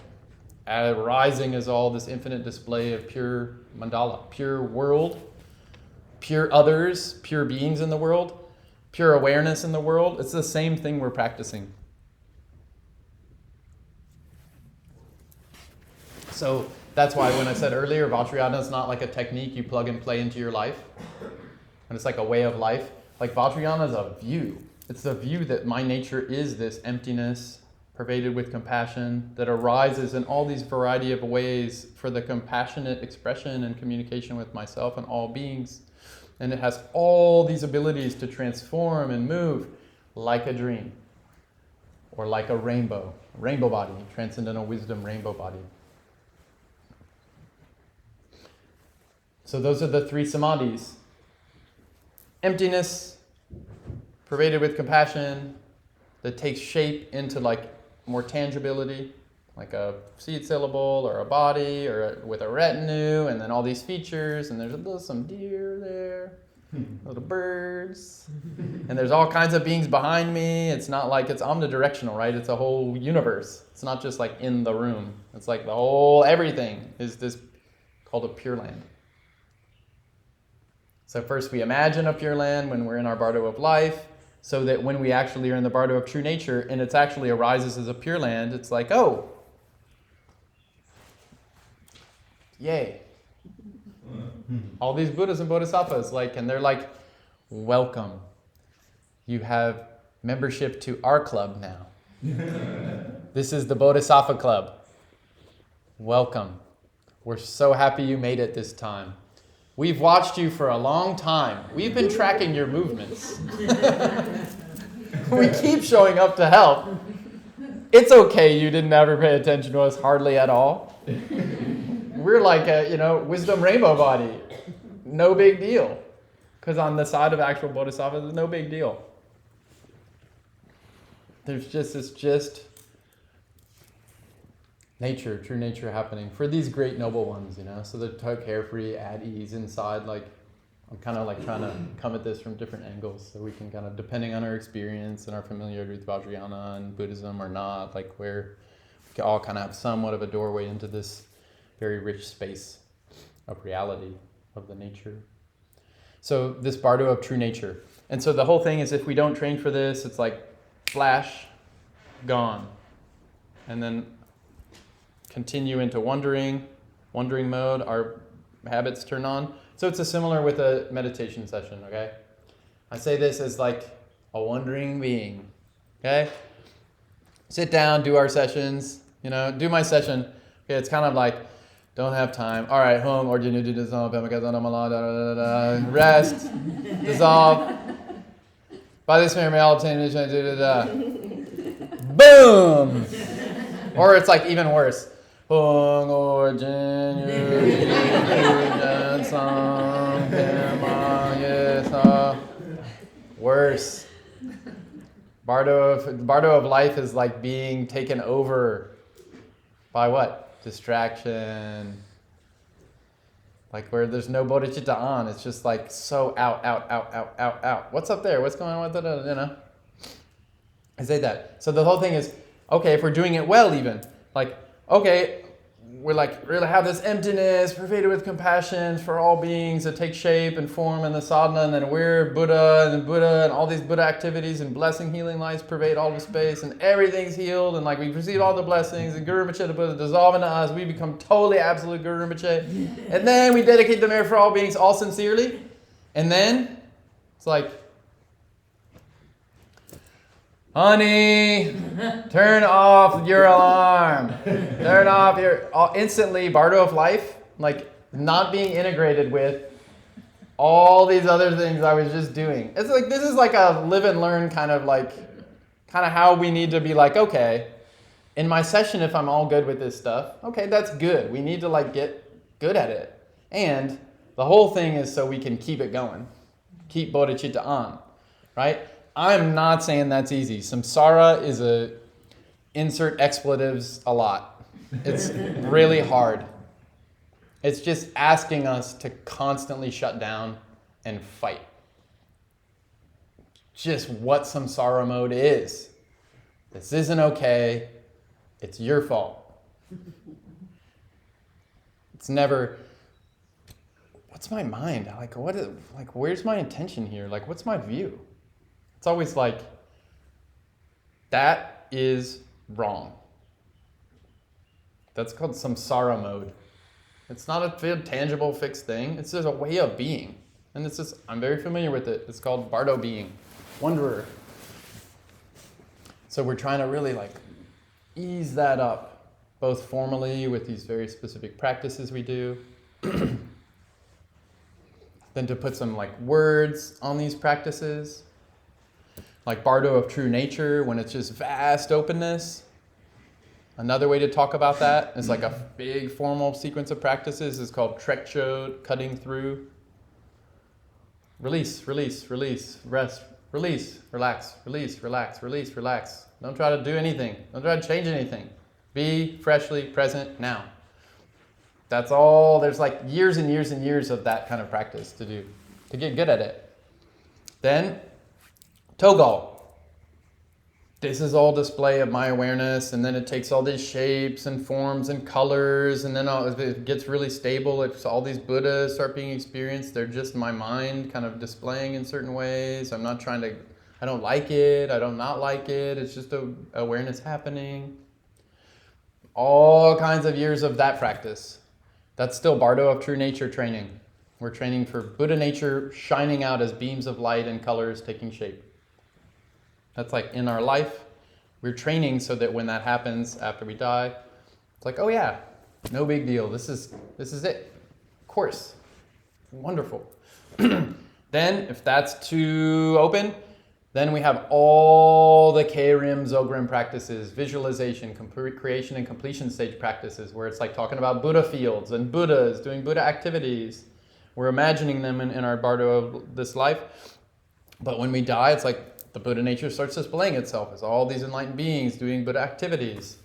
Arising as all this infinite display of pure mandala, pure world, pure others, pure beings in the world, pure awareness in the world. It's the same thing we're practicing. So that's why when I said earlier, Vajrayana is not like a technique you plug and play into your life. And it's like a way of life. Like Vajrayana is a view. It's the view that my nature is this emptiness pervaded with compassion that arises in all these variety of ways for the compassionate expression and communication with myself and all beings. And it has all these abilities to transform and move like a dream or like a rainbow body, transcendental wisdom rainbow body. So those are the three samadhis. Emptiness, pervaded with compassion, that takes shape into like more tangibility, like a seed syllable or a body or with a retinue, and then all these features, and there's some deer there, little birds, and there's all kinds of beings behind me. It's not like it's omnidirectional, right? It's a whole universe. It's not just like in the room. It's like the whole everything is this called a Pure Land. So first we imagine a Pure Land when we're in our Bardo of life, so that when we actually are in the Bardo of true nature and it actually arises as a Pure Land, it's like, oh, yay. All these Buddhas and Bodhisattvas, and they're like, welcome. You have membership to our club now. This is the Bodhisattva Club. Welcome. We're so happy you made it this time. We've watched you for a long time. We've been tracking your movements. We keep showing up to help. It's okay you didn't ever pay attention to us hardly at all. We're like a, wisdom rainbow body. No big deal. Because on the side of actual bodhisattvas, there's no big deal. There's just nature, true nature happening for these great noble ones, So they're carefree, at ease inside. I'm kind of trying to come at this from different angles, so we can kind of, depending on our experience and our familiarity with Vajrayana and Buddhism or not, where we can all kind of have somewhat of a doorway into this very rich space of reality of the nature. So this Bardo of true nature. And so the whole thing is, if we don't train for this, it's like flash, gone. And then continue into wandering mode, our habits turn on. So it's similar with a meditation session, okay? I say this as like a wandering being, okay? Sit down, do our sessions, do my session. Okay, it's kind of like, don't have time. All right, home, originu, dissolve, rest, dissolve. By this merit, may all obtain, boom. Or it's like even worse. Hung or Jin, Pema, Yeshe. Worse. Bardo of life is like being taken over by what? Distraction. Like where there's no bodhicitta on. It's just like so out. What's up there? What's going on with it? You know? I say that. So the whole thing is, okay, if we're doing it well even, like, okay, we're like really have this emptiness pervaded with compassion for all beings that take shape and form in the sadhana, and then we're Buddha and all these Buddha activities and blessing healing lights pervade all of space and everything's healed and like we've received all the blessings and Guru Rinpoche the Buddha dissolve into us, we become totally absolute Guru Rinpoche, and then we dedicate the merit for all beings all sincerely, and then it's like, honey, turn off your alarm. Turn off your... Instantly, Bardo of life, like not being integrated with all these other things I was just doing. It's like, this is like a live and learn kind of how we need to be like, okay, in my session, if I'm all good with this stuff, okay, that's good. We need to like get good at it. And the whole thing is so we can keep it going. Keep bodhicitta on, right? I'm not saying that's easy. Samsara is insert expletives a lot. It's really hard. It's just asking us to constantly shut down and fight. Just what samsara mode is. This isn't okay. It's your fault. It's never, what's my mind? Where's my intention here? Like, what's my view? It's always like, that is wrong. That's called samsara mode. It's not a tangible, fixed thing. It's just a way of being. And it's just, I'm very familiar with it. It's called Bardo being, wanderer. So we're trying to really like ease that up, both formally with these very specific practices we do, then to put some like words on these practices. Like Bardo of true nature, when it's just vast openness. Another way to talk about that is like a big formal sequence of practices is called Trekchod, cutting through. Release, rest, release, relax, release, relax, release, relax. Don't try to do anything. Don't try to change anything. Be freshly present now. That's all. There's like years and years and years of that kind of practice to do, to get good at it. Then, Tsogyal. This is all display of my awareness, and then it takes all these shapes and forms and colors, and then it gets really stable. It's all these Buddhas start being experienced. They're just my mind kind of displaying in certain ways. I'm not trying to, I don't like it, I don't not like it. It's just a awareness happening. All kinds of years of that practice. That's still Bardo of true nature training. We're training for Buddha nature shining out as beams of light and colors taking shape. That's like in our life, we're training so that when that happens after we die, it's like, oh yeah, no big deal. This is it. Of course. Wonderful. Then, if that's too open, then we have all the Keirim, Dzogchen practices, visualization, creation and completion stage practices, where it's like talking about Buddha fields and Buddhas doing Buddha activities. We're imagining them in our Bardo of this life. But when we die, it's like, the Buddha nature starts displaying itself as all these enlightened beings doing Buddha activities.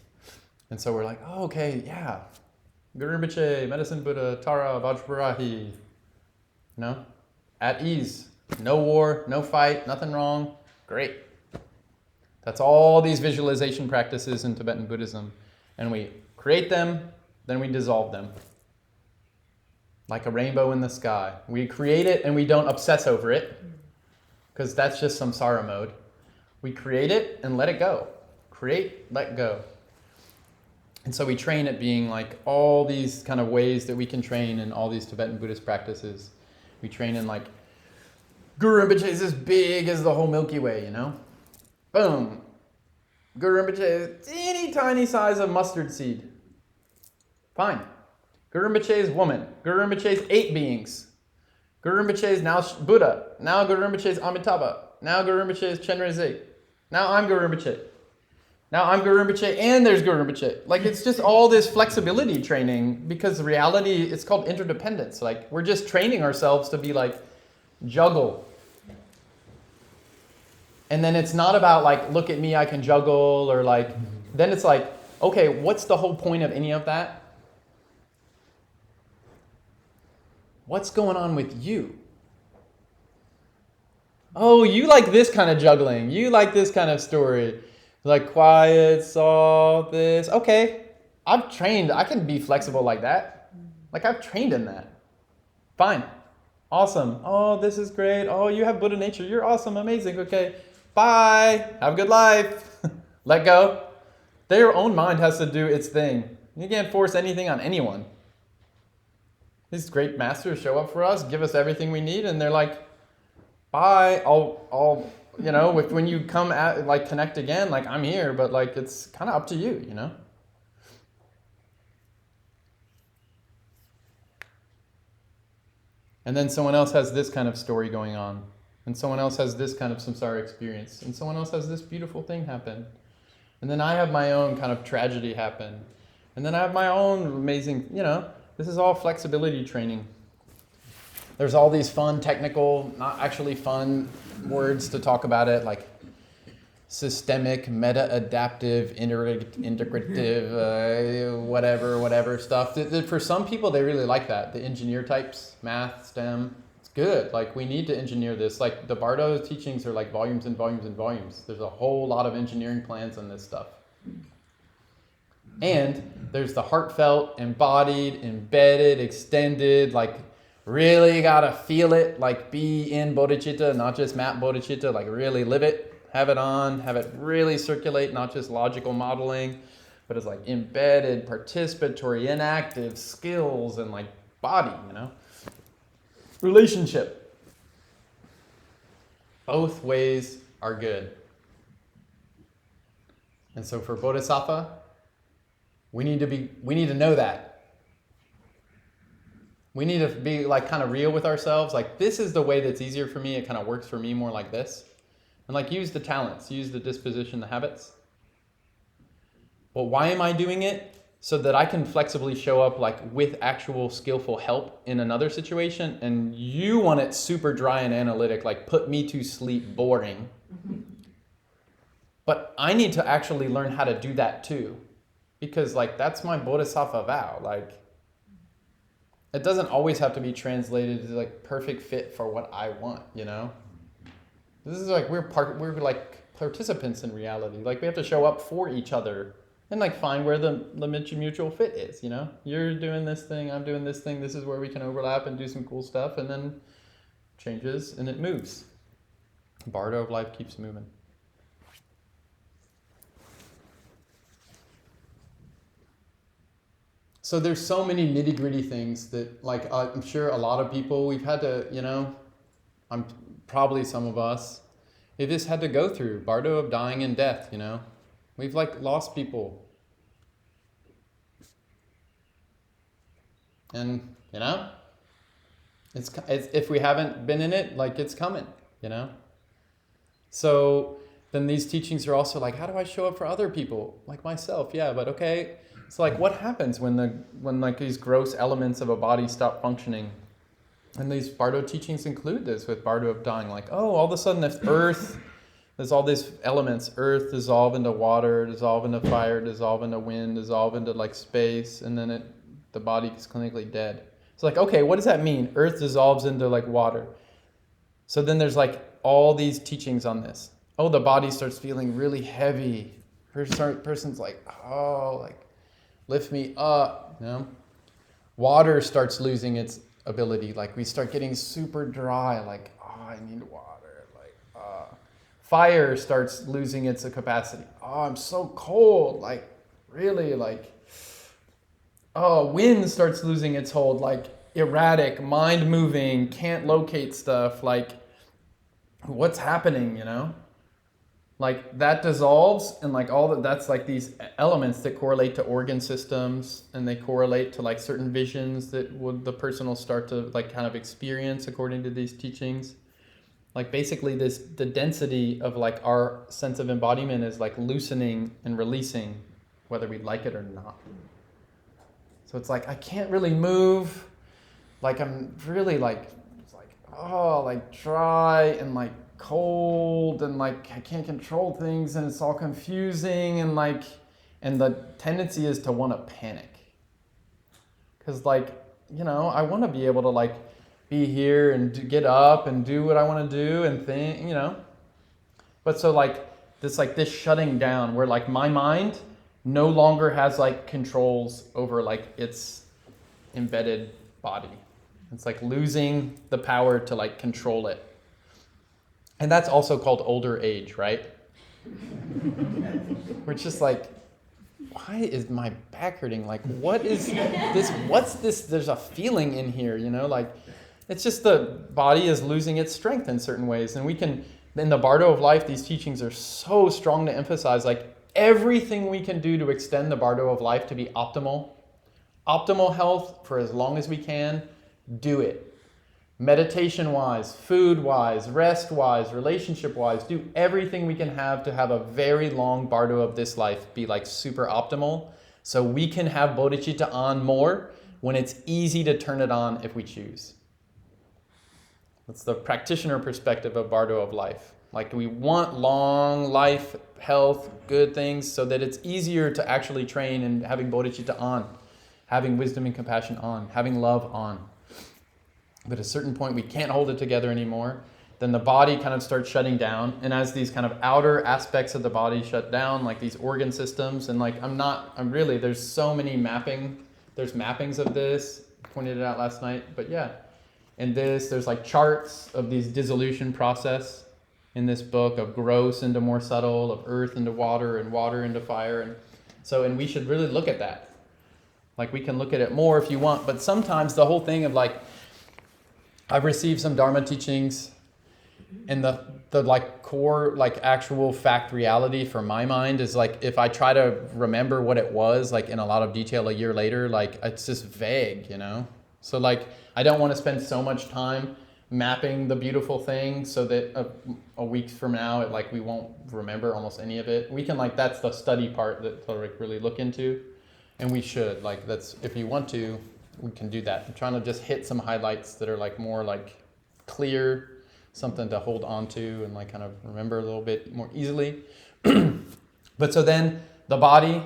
And so we're like, oh, okay, yeah. Guru Rinpoche, Medicine Buddha, Tara, Vajraparahi. At ease. No war, no fight, nothing wrong. Great. That's all these visualization practices in Tibetan Buddhism. And we create them, then we dissolve them. Like a rainbow in the sky. We create it and we don't obsess over it, because that's just samsara mode. We create it and let it go. Create, let go. And so we train at being like all these kind of ways that we can train in all these Tibetan Buddhist practices. We train in like, Guru Rinpoche is as big as the whole Milky Way, Boom. Guru Rinpoche is teeny tiny size of mustard seed. Fine. Guru Rinpoche is woman. Guru Rinpoche is 8 beings. Guru Rinpoche is now Buddha. Now Guru Rinpoche is Amitabha. Now Guru Rinpoche is Chenrezig. Now I'm Guru Rinpoche. Now I'm Guru Rinpoche and there's Guru Rinpoche. Like, it's just all this flexibility training, because the reality, it's called interdependence. Like, we're just training ourselves to be like, juggle. And then it's not about like, look at me, I can juggle, or like, then it's like, okay, what's the whole point of any of that? What's going on with you? Oh, you like this kind of juggling. You like this kind of story. Like quiet, soft, this. Okay, I've trained. I can be flexible like that. Like, I've trained in that. Fine. Awesome. Oh, this is great. Oh, you have Buddha nature. You're awesome. Amazing. Okay. Bye. Have a good life. Let go. Their own mind has to do its thing. You can't force anything on anyone. These great masters show up for us, give us everything we need, and they're like, bye. I'll you know, when you come at, like, connect again, like, I'm here, but like, it's kind of up to you, you know? And then someone else has this kind of story going on, and someone else has this kind of samsara experience, and someone else has this beautiful thing happen. And then I have my own kind of tragedy happen. And then I have my own amazing, you know, this is all flexibility training. There's all these fun, technical, not actually fun words to talk about it, like systemic, meta-adaptive, integrative, whatever stuff. For some people, they really like that. The engineer types, math, STEM, it's good. Like, we need to engineer this. Like, the Bardos teachings are like volumes and volumes and volumes. There's a whole lot of engineering plans on this stuff. And there's the heartfelt, embodied, embedded, extended, like, really gotta feel it, like, be in bodhicitta, not just map bodhicitta, like, really live it, have it on, have it really circulate, not just logical modeling, but it's like embedded, participatory, inactive skills, and like body, you know? Relationship. Both ways are good. And so for Bodhisattva, we need to know that. We need to be like kind of real with ourselves. Like, this is the way that's easier for me. It kind of works for me more like this. And like, use the talents, use the disposition, the habits. But why am I doing it? So that I can flexibly show up like with actual skillful help in another situation. And you want it super dry and analytic, like put me to sleep, boring. But I need to actually learn how to do that too. Because like, that's my bodhisattva vow. Like, it doesn't always have to be translated to like perfect fit for what I want, you know? This is like, we're like participants in reality. Like, we have to show up for each other and like find where the mutual fit is, you know? You're doing this thing, I'm doing this thing, this is where we can overlap and do some cool stuff, and then changes and it moves. Bardo of life keeps moving. So there's so many nitty-gritty things that, like, I'm sure a lot of people, we've had to, you know, probably some of us, they just had to go through Bardo of dying and death, you know. We've like lost people. And, you know, it's if we haven't been in it, like, it's coming, you know. So then these teachings are also like, how do I show up for other people? Like myself, yeah, but okay. It's like, what happens when like these gross elements of a body stop functioning? And these Bardo teachings include this with Bardo of dying. Like, oh, all of a sudden if earth, there's all these elements, earth dissolve into water, dissolve into fire, dissolve into wind, dissolve into like space, and then the body is clinically dead. It's like, okay, what does that mean? Earth dissolves into like water. So then there's like all these teachings on this. Oh, the body starts feeling really heavy. Person's like, oh, like, lift me up, you know? Water starts losing its ability. Like, we start getting super dry, like, oh, I need water. Like, fire starts losing its capacity. Oh, I'm so cold. Like, really, like, oh, wind starts losing its hold. Like, erratic, mind moving, can't locate stuff. Like, what's happening, you know? Like, that dissolves, and like that's like these elements that correlate to organ systems, and they correlate to like certain visions that the person will start to like kind of experience according to these teachings. Like basically the density of like our sense of embodiment is like loosening and releasing, whether we like it or not. So it's like, I can't really move. Like I'm really like, it's like, oh, like dry and like cold and like I can't control things and it's all confusing and like, and the tendency is to want to panic. Because like, you know, I want to be able to like be here and get up and do what I want to do and think, you know. But so like this shutting down where like my mind no longer has like controls over like its embedded body. It's like losing the power to like control it. And that's also called older age, right? We're just like, why is my back hurting? Like, what is this? What's this? There's a feeling in here, you know, like it's just the body is losing its strength in certain ways. And we can, in the Bardo of life, these teachings are so strong to emphasize like everything we can do to extend the Bardo of life to be optimal health for as long as we can, do it. Meditation-wise, food-wise, rest-wise, relationship-wise, do everything we can have to have a very long Bardo of this life be like super optimal so we can have bodhicitta on more when it's easy to turn it on if we choose. That's the practitioner perspective of Bardo of life. Like, do we want long life, health, good things so that it's easier to actually train and having bodhicitta on, having wisdom and compassion on, having love on. But at a certain point, we can't hold it together anymore. Then the body kind of starts shutting down. And as these kind of outer aspects of the body shut down, like these organ systems, and like there's so many there's mappings of this, pointed it out last night, but yeah. And there's like charts of these dissolution process in this book of gross into more subtle, of earth into water, and water into fire. And we should really look at that. Like we can look at it more if you want, but sometimes the whole thing of like, I've received some Dharma teachings and the like core, like actual fact reality for my mind is like, if I try to remember what it was like in a lot of detail a year later, like it's just vague, you know? So like, I don't want to spend so much time mapping the beautiful thing so that a week from now, we won't remember almost any of it. We can that's the study part that to really look into. And we should, that's, if you want to, we can do that. I'm trying to just hit some highlights that are more clear, something to hold on to and kind of remember a little bit more easily. But so then the body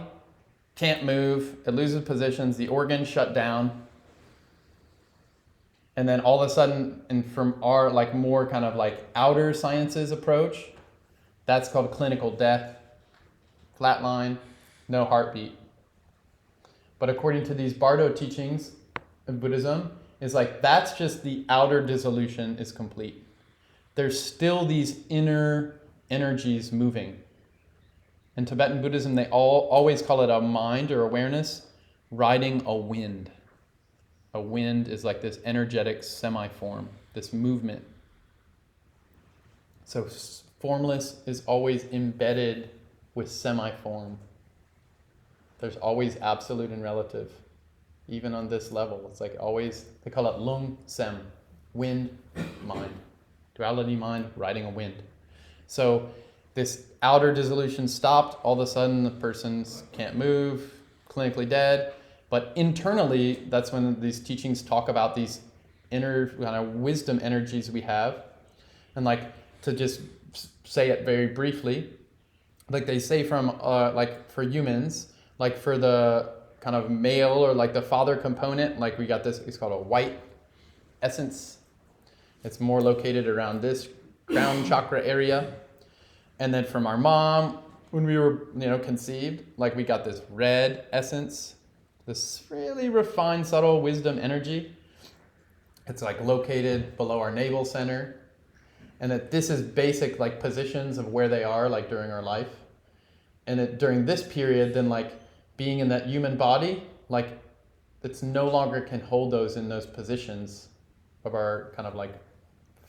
can't move, it loses positions, the organs shut down. And then all of a sudden, and from our more kind of outer sciences approach, that's called clinical death, flatline, no heartbeat. But according to these Bardo teachings of Buddhism, is that's just the outer dissolution is complete. There's still these inner energies moving. In Tibetan Buddhism, they always call it a mind or awareness riding a wind. A wind is this energetic semi-form, this movement. So formless is always embedded with semi-form. There's always absolute and relative, even on this level. It's always, they call it lung sem, wind, mind. Duality mind, riding a wind. So this outer dissolution stopped, all of a sudden the person can't move, clinically dead. But internally, that's when these teachings talk about these inner kind of wisdom energies we have. And to just say it very briefly, they say from, for humans, for the kind of male or the father component, we got this, it's called a white essence. It's more located around this crown chakra area. And then from our mom, when we were, conceived, we got this red essence, this really refined, subtle wisdom energy. It's located below our navel center. And that this is basic positions of where they are during our life. And that during this period, then being in that human body, it's no longer can hold those in those positions of our kind of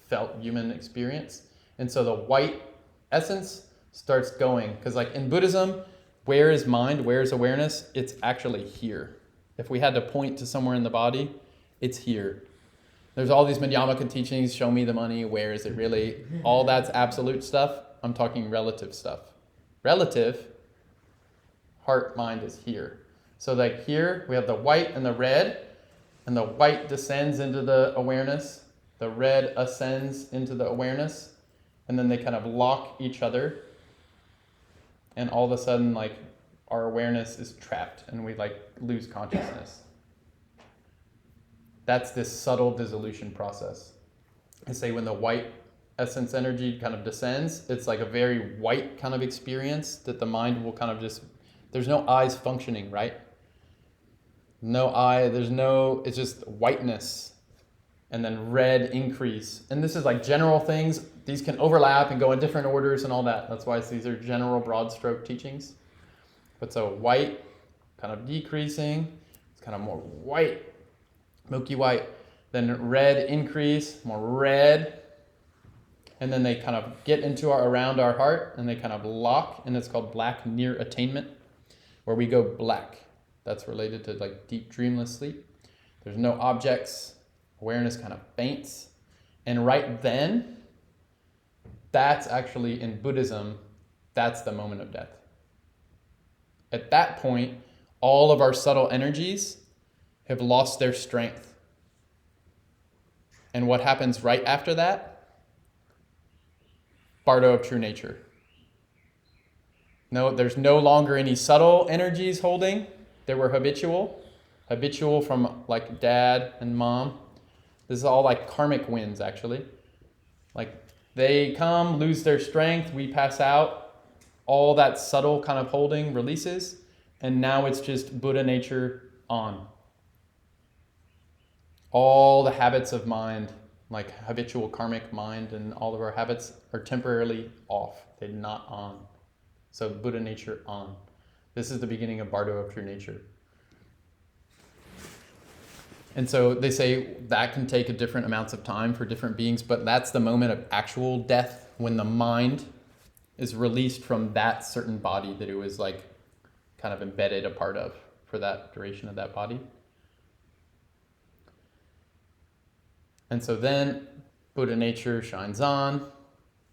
felt human experience. And so the white essence starts going, because in Buddhism, where is mind, where is awareness? It's actually here. If we had to point to somewhere in the body, it's here. There's all these Madhyamaka teachings, show me the money, where is it really? All that's absolute stuff. I'm talking relative stuff. Relative, heart, mind is here. So like here, we have the white and the red, and the white descends into the awareness, the red ascends into the awareness, and then they kind of lock each other, and all of a sudden, like, our awareness is trapped, and we, like, lose consciousness. That's this subtle dissolution process. I say when the white essence energy kind of descends, it's like a very white kind of experience that the mind will kind of just, there's no eyes functioning, right? No eye, it's just whiteness, and then red increase. And this is like general things. These can overlap and go in different orders and all that. That's why these are general broad stroke teachings. But so white kind of decreasing, it's kind of more white, milky white. Then red increase, more red. And then they kind of get into around our heart, and they kind of lock, and it's called black near attainment, where we go black. That's related to like deep dreamless sleep. There's no objects. Awareness kind of faints. And right then, that's actually in Buddhism, that's the moment of death. At that point, all of our subtle energies have lost their strength. And what happens right after that? Bardo of true nature. No, there's no longer any subtle energies holding. They were habitual from like dad and mom. This is all like karmic winds, actually. Like they come, lose their strength, we pass out. All that subtle kind of holding releases, and now it's just Buddha nature on. All the habits of mind, like habitual karmic mind and all of our habits, are temporarily off. They're not on. So Buddha nature on. This is the beginning of Bardo of true nature. And so they say that can take different amounts of time for different beings, but that's the moment of actual death, when the mind is released from that certain body that it was like kind of embedded a part of for that duration of that body. And so then Buddha nature shines on,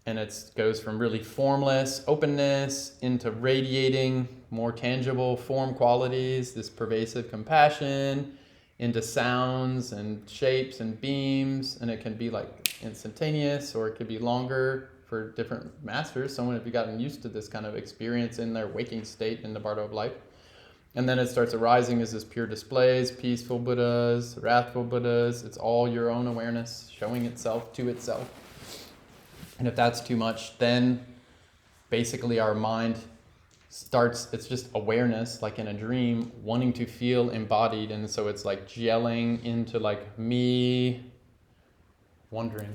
and it goes from really formless openness into radiating more tangible form qualities, this pervasive compassion, into sounds and shapes and beams, and it can be like instantaneous, or it could be longer for different masters. Someone have gotten used to this kind of experience in their waking state in the Bardo of life. And then it starts arising as this pure displays, peaceful Buddhas, wrathful Buddhas. It's all your own awareness showing itself to itself. And if that's too much, then basically our mind starts, it's just awareness, like in a dream, wanting to feel embodied. And so it's like gelling into like me, wondering.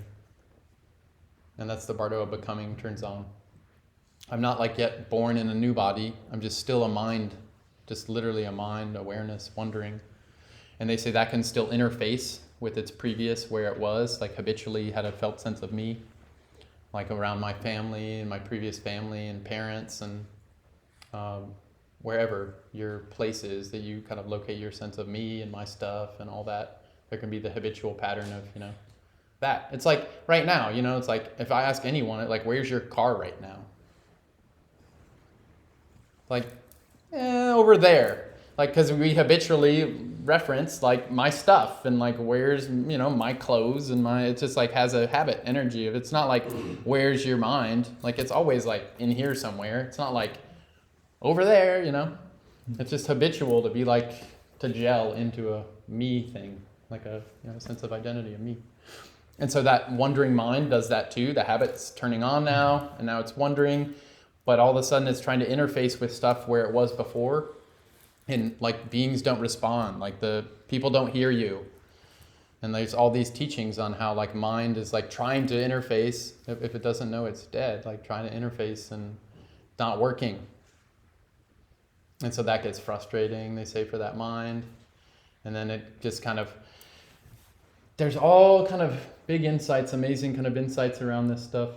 And that's the Bardo of becoming turns on. I'm not like yet born in a new body. I'm just still a mind, just literally a mind, awareness, wondering. And they say that can still interface with its previous, where it was, like habitually had a felt sense of me, like around my family and my previous family and parents and wherever your place is that you kind of locate your sense of me and my stuff and all that. There can be the habitual pattern of, that. It's like right now, it's like if I ask anyone, like, where's your car right now? Like, over there. Like, because we habitually reference like my stuff and like where's, my clothes and it just like has a habit energy of, it's not like where's your mind? Like it's always like in here somewhere. It's not like over there, It's just habitual to be like, to gel into a me thing, like a sense of identity of me. And so that wondering mind does that too. The habit's turning on now, and now it's wondering, but all of a sudden it's trying to interface with stuff where it was before, and like beings don't respond, like the people don't hear you. And there's all these teachings on how like mind is like trying to interface, if it doesn't know it's dead, like trying to interface and not working. And so that gets frustrating, they say, for that mind. And then it just kind of, there's all kind of big insights, amazing kind of insights around this stuff.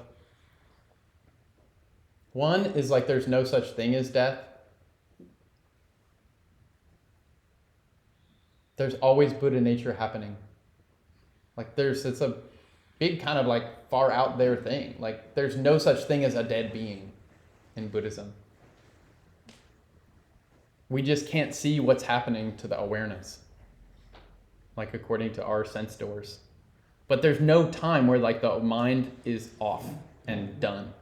One is like there's no such thing as death. There's always Buddha nature happening. Like it's a big kind of like far out there thing. Like there's no such thing as a dead being in Buddhism. We just can't see what's happening to the awareness, like according to our sense doors. But there's no time where like the mind is off and done.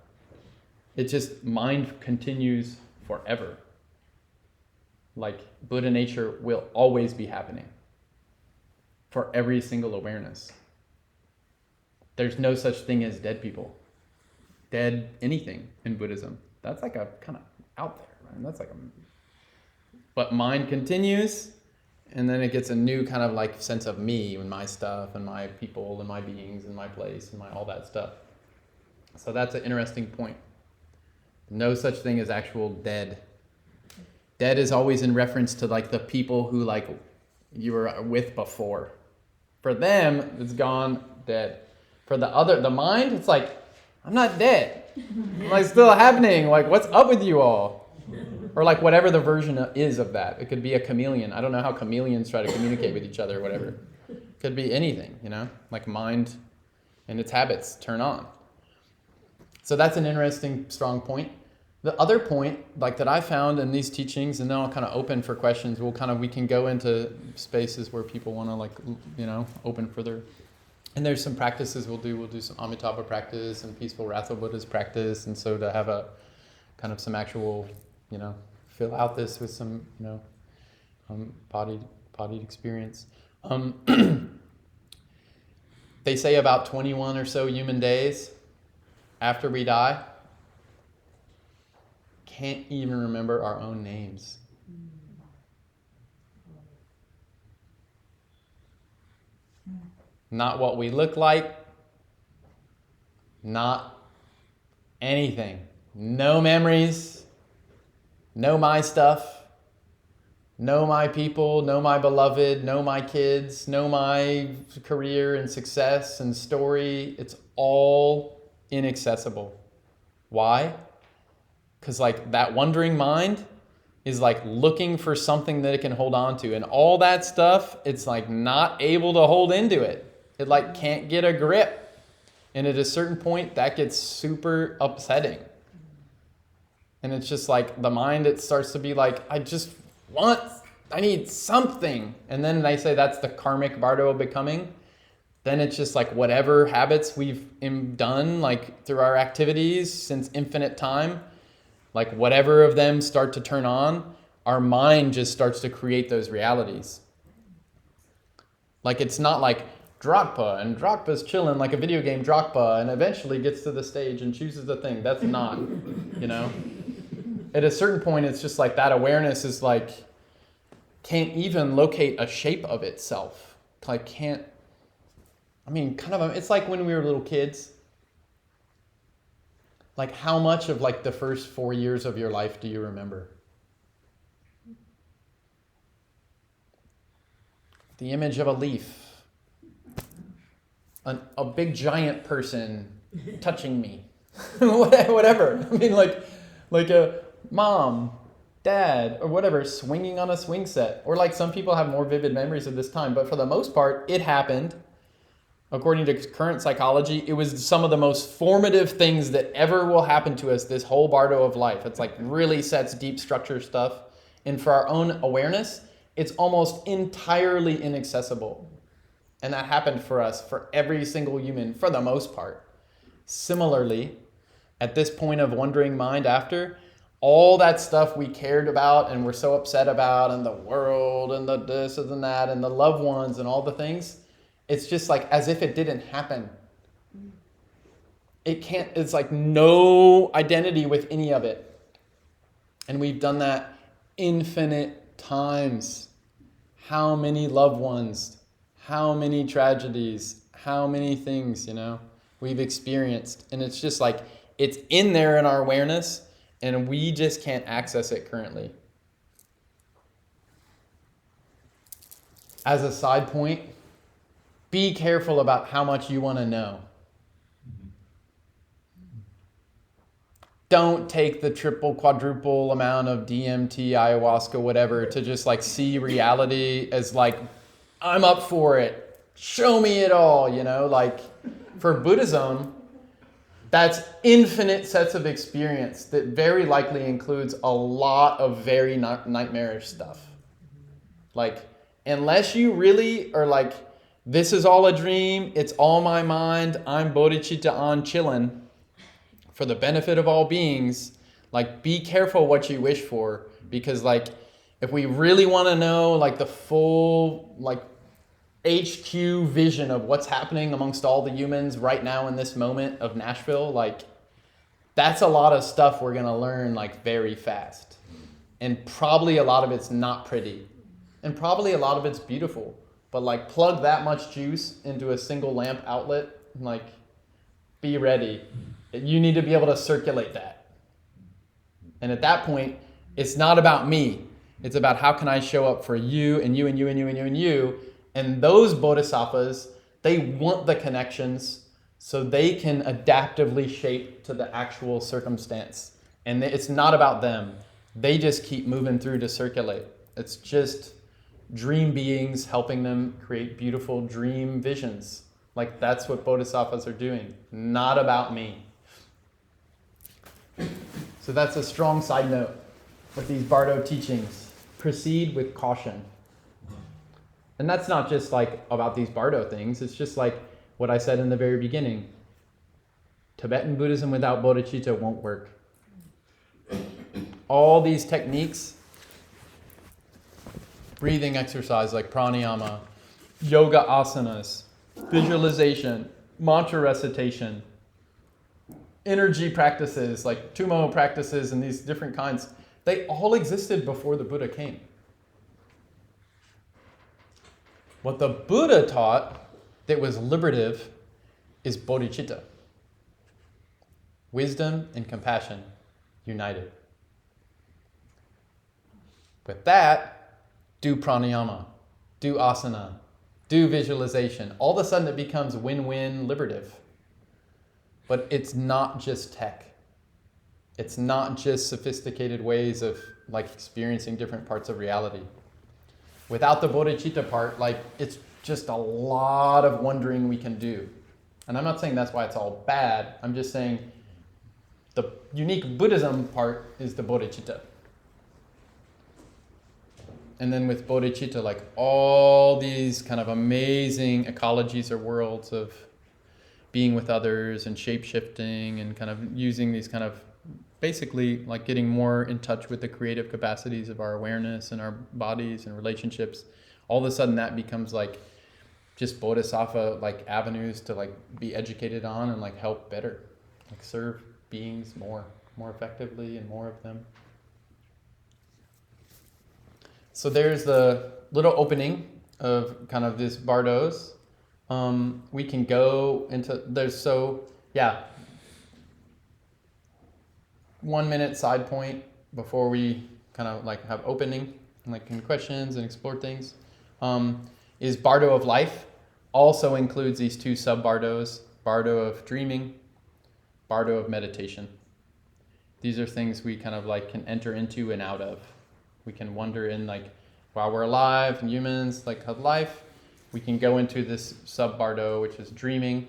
It just, mind continues forever. Like Buddha nature will always be happening for every single awareness. There's no such thing as dead people, dead anything in Buddhism. That's like a kind of out there, right? That's like a, but mind continues, and then it gets a new kind of like sense of me and my stuff and my people and my beings and my place and my all that stuff. So that's an interesting point. No such thing as actual dead. Dead is always in reference to like the people who like you were with before. For them, it's gone, dead. For the mind, it's like, I'm not dead. I'm like still happening. Like, what's up with you all? Or like whatever the version is of that. It could be a chameleon. I don't know how chameleons try to communicate with each other or whatever. It could be anything, you know? Like mind and its habits turn on. So that's an interesting, strong point. The other point, like that I found in these teachings, and then I'll kind of open for questions. We can go into spaces where people want to like, you know, open further. And there's some practices we'll do some Amitabha practice and peaceful Ratha Buddha's practice. And so to have a kind of some actual, you know, fill out this with some, you know, bodied experience. They say about 21 or so human days after we die, can't even remember our own names. Not what we look like, not anything. No memories, no my stuff, no my people, no my beloved, no my kids, no my career and success and story. It's all inaccessible. Why? Because like that wandering mind is like looking for something that it can hold on to. And all that stuff, it's like not able to hold into it. It like can't get a grip. And at a certain point, that gets super upsetting. And it's just like the mind, it starts to be like, I need something. And then they say that's the karmic Bardo of becoming. Then it's just like whatever habits we've done, like through our activities since infinite time, like whatever of them start to turn on, our mind just starts to create those realities. Like it's not like Dragpa, and Dragpa's chilling like a video game Dragpa, and eventually gets to the stage and chooses the thing. That's not, you know? At a certain point, it's just like that awareness is like, can't even locate a shape of itself. Like can't, it's like when we were little kids. Like how much of like the first 4 years of your life do you remember? The image of a leaf. A big giant person touching me. Whatever. I mean like a mom, dad, or whatever, swinging on a swing set. Or like some people have more vivid memories of this time, but for the most part, it happened. According to current psychology, it was some of the most formative things that ever will happen to us this whole bardo of life. It's like really sets deep structure stuff. And for our own awareness, it's almost entirely inaccessible. And that happened for us, for every single human, for the most part. Similarly, at this point of wandering mind after, all that stuff we cared about and were so upset about, and the world and the this and that and the loved ones and all the things, it's just like as if it didn't happen. It's like no identity with any of it. And we've done that infinite times. How many loved ones, how many tragedies, how many things, you know, we've experienced. And it's just like, it's in there in our awareness, and we just can't access it currently. As a side point, be careful about how much you want to know. Don't take the triple, quadruple amount of DMT, ayahuasca, whatever, to just like see reality as like, I'm up for it. show me it all, like for Buddhism, that's infinite sets of experience that very likely includes a lot of very nightmarish stuff. Like, unless you really are like, this is all a dream, it's all my mind, I'm bodhicitta on chillin', for the benefit of all beings, like, be careful what you wish for, because like, if we really want to know like the full like HQ vision of what's happening amongst all the humans right now in this moment of Nashville, like, that's a lot of stuff we're going to learn like very fast. And probably a lot of it's not pretty. And probably a lot of it's beautiful. But like, plug that much juice into a single lamp outlet, like, be ready. You need to be able to circulate that. And at that point, it's not about me. It's about how can I show up for you and you and you and you and you and you. And those bodhisattvas, they want the connections so they can adaptively shape to the actual circumstance. And it's not about them. They just keep moving through to circulate. It's just dream beings helping them create beautiful dream visions. Like, that's what bodhisattvas are doing. Not about me. So that's a strong side note with these Bardo teachings. Proceed with caution. And that's not just like about these Bardo things. It's just like what I said in the very beginning. Tibetan Buddhism without bodhicitta won't work. All these techniques, breathing exercise like pranayama, yoga asanas, visualization, mantra recitation, energy practices like tumo practices and these different kinds, they all existed before the Buddha came. What the Buddha taught that was liberative is bodhicitta. Wisdom and compassion united. With that, do pranayama, do asana, do visualization. All of a sudden it becomes win-win liberative. But it's not just tech. It's not just sophisticated ways of like experiencing different parts of reality. Without the bodhicitta part, like, it's just a lot of wondering we can do. And I'm not saying that's why it's all bad. I'm just saying the unique Buddhism part is the bodhicitta. And then with bodhicitta, like, all these kind of amazing ecologies or worlds of being with others and shape-shifting and kind of using these kind of basically like getting more in touch with the creative capacities of our awareness and our bodies and relationships. All of a sudden that becomes like just bodhisattva like avenues to like be educated on and like help better, like serve beings more effectively and more of them. So there's the little opening of kind of this Bardos. We can go into, 1 minute side point before we kind of like have opening and like questions and explore things, is Bardo of life. Also includes these two sub-Bardos, Bardo of dreaming, Bardo of meditation. These are things we kind of like can enter into and out of. We can wander in like while we're alive and humans like have life, we can go into this sub-Bardo, which is dreaming.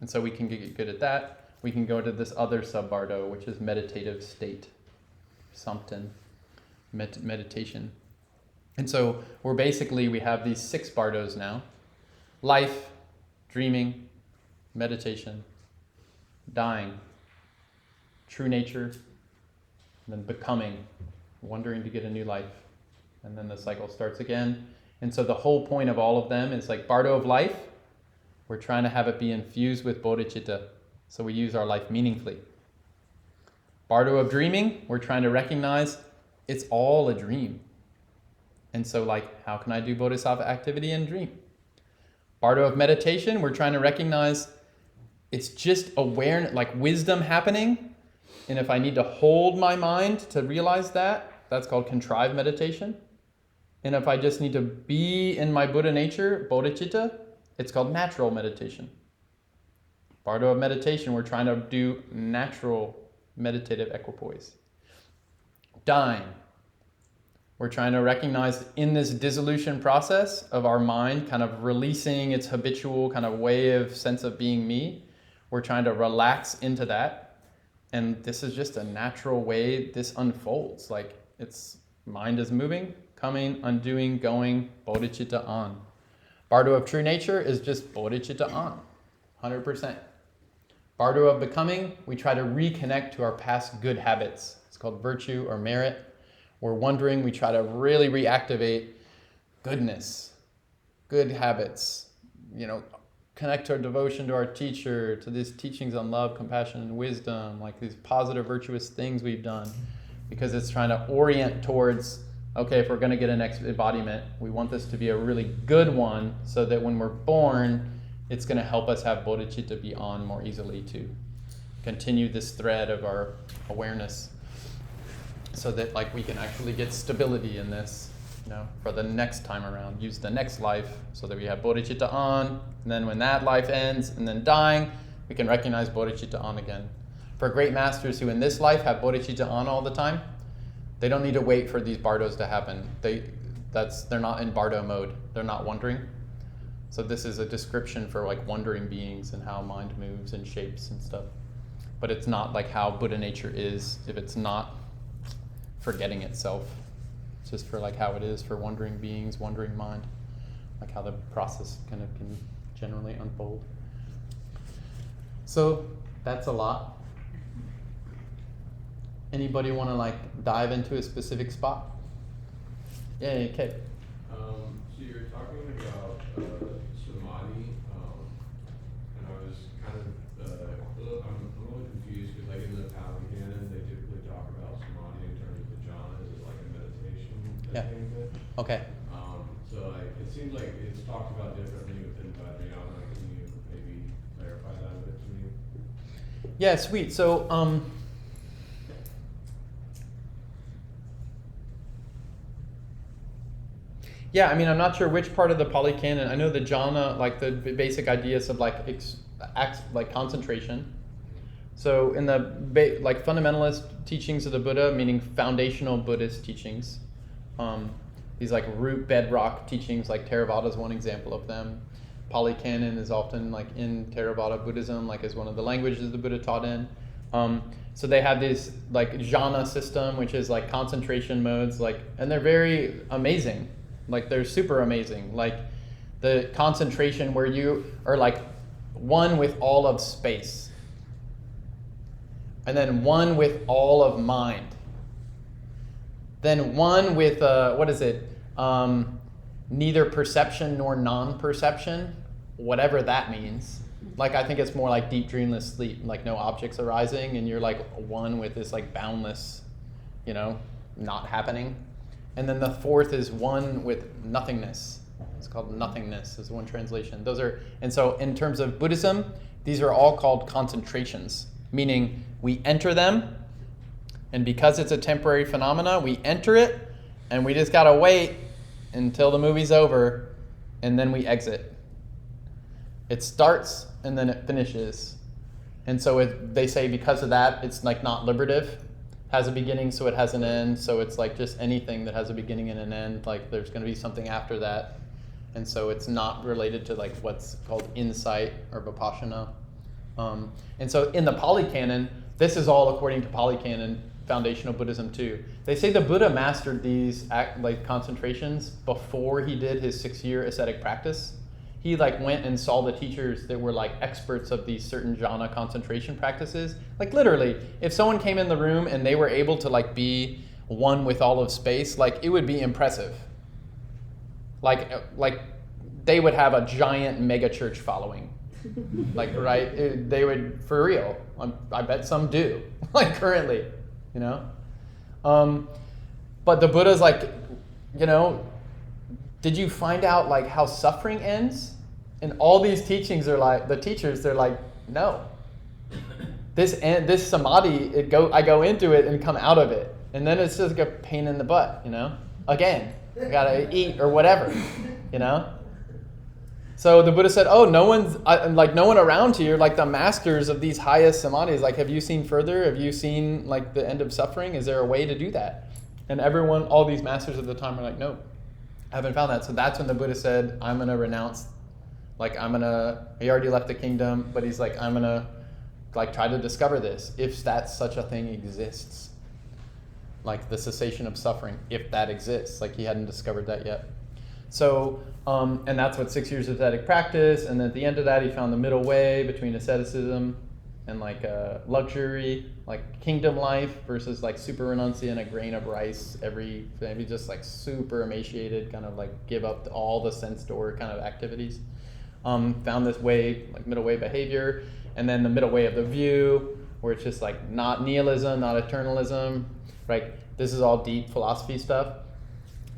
And so we can get good at that. We can go to this other sub-Bardo, which is meditative state, samten, meditation. And so we have these 6 Bardos now: life, dreaming, meditation, dying, true nature, and then becoming, wondering to get a new life. And then the cycle starts again. And so the whole point of all of them is like Bardo of life, we're trying to have it be infused with bodhicitta. So we use our life meaningfully. Bardo of dreaming, we're trying to recognize it's all a dream. And so like, how can I do bodhisattva activity and dream? Bardo of meditation, we're trying to recognize it's just awareness, like wisdom happening. And if I need to hold my mind to realize that, that's called contrived meditation. And if I just need to be in my Buddha nature, bodhicitta, it's called natural meditation. Bardo of meditation, we're trying to do natural meditative equipoise. Dying. We're trying to recognize in this dissolution process of our mind kind of releasing its habitual kind of way of sense of being me. We're trying to relax into that. And this is just a natural way this unfolds. Like mind is moving, coming, undoing, going, bodhicitta on. Bardo of true nature is just bodhicitta on, 100%. Bardo of becoming, we try to reconnect to our past good habits. It's called virtue or merit. We're wondering, we try to really reactivate goodness, good habits, connect our devotion to our teacher, to these teachings on love, compassion, and wisdom, like these positive, virtuous things we've done, because it's trying to orient towards, okay, if we're going to get an embodiment, we want this to be a really good one so that when we're born, it's going to help us have bodhicitta be on more easily to continue this thread of our awareness so that we can actually get stability in this, for the next time around. Use the next life so that we have bodhicitta on, and then when that life ends and then dying, we can recognize bodhicitta on again. For great masters who in this life have bodhicitta on all the time, they don't need to wait for these bardos to happen. They're not in bardo mode. They're not wondering. So this is a description for wondering beings and how mind moves and shapes and stuff. But it's not like how Buddha nature is if it's not forgetting itself. It's just for how it is for wandering beings, wandering mind, how the process kind of can generally unfold. So that's a lot. Anybody want to dive into a specific spot? Yeah, Kate. So you're talking about samadhi, and I was kind of I'm a little confused because in the Pali Canon they typically talk about samadhi in terms of the jhanas as a meditation attainment. Okay. So it seems like it's talked about differently within Vajrayana. Can you maybe clarify that a bit to me? Yeah, sweet. So yeah, I'm not sure which part of the Pali Canon. I know the jhana, the basic ideas of concentration. So in the fundamentalist teachings of the Buddha, meaning foundational Buddhist teachings, these root bedrock teachings, Theravada is one example of them. Pali Canon is often in Theravada Buddhism, is one of the languages the Buddha taught in. So they have this jhana system, which is concentration modes, and they're very amazing. They're super amazing. The concentration where you are one with all of space. And then one with all of mind. Then one with, neither perception nor non-perception, whatever that means. I think it's more deep dreamless sleep, no objects arising, and you're one with this so not happening. And then the fourth is one with nothingness. It's called nothingness is one translation. And so in terms of Buddhism, these are all called concentrations, meaning we enter them, and because it's a temporary phenomena, we enter it, and we just gotta wait until the movie's over, and then we exit. It starts, and then it finishes. And so they say because of that, it's not liberative. Has a beginning, so it has an end. So it's just anything that has a beginning and an end. There's going to be something after that, and so it's not related to what's called insight or vipassana. And so in the Pali Canon, this is all according to Pali Canon, foundational Buddhism too. They say the Buddha mastered these concentrations before he did his 6-year ascetic practice. He went and saw the teachers that were experts of these certain jhana concentration practices. Literally, if someone came in the room and they were able to be one with all of space, it would be impressive. They would have a giant mega church following. Right? They would, for real. I bet some do. Currently, But the Buddha's did you find out how suffering ends? And all these teachings are the teachers, they're no. This samadhi, I go into it and come out of it. And then it's just a pain in the butt, Again, I gotta eat or whatever, So the Buddha said, oh, no one around here, the masters of these highest samadhis, have you seen further? Have you seen the end of suffering? Is there a way to do that? And everyone, all these masters at the time are like, no, I haven't found that. So that's when the Buddha said, I'm going to renounce, he already left the kingdom, but he's like, I'm going to try to discover this, if that such a thing exists. Like the cessation of suffering, if that exists. Like he hadn't discovered that yet. So, and that's what 6 years of ascetic practice, and then at the end of that he found the middle way between asceticism and luxury, like kingdom life versus super renunciant, a grain of rice maybe just super emaciated, kind of give up all the sense door kind of activities. Found this way, middle way behavior, and then the middle way of the view, where it's just not nihilism, not eternalism, right? This is all deep philosophy stuff.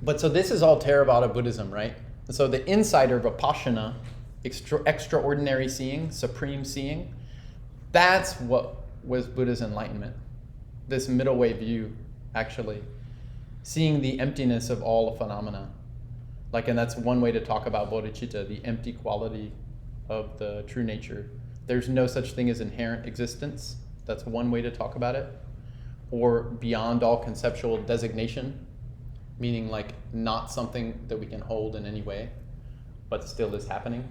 But so this is all Theravada Buddhism, right? And so the insider Vipassana, extraordinary seeing, supreme seeing, that's what was Buddha's enlightenment. This middle way view, actually. Seeing the emptiness of all phenomena. And that's one way to talk about bodhicitta, the empty quality of the true nature. There's no such thing as inherent existence. That's one way to talk about it. Or beyond all conceptual designation, meaning not something that we can hold in any way, but still is happening.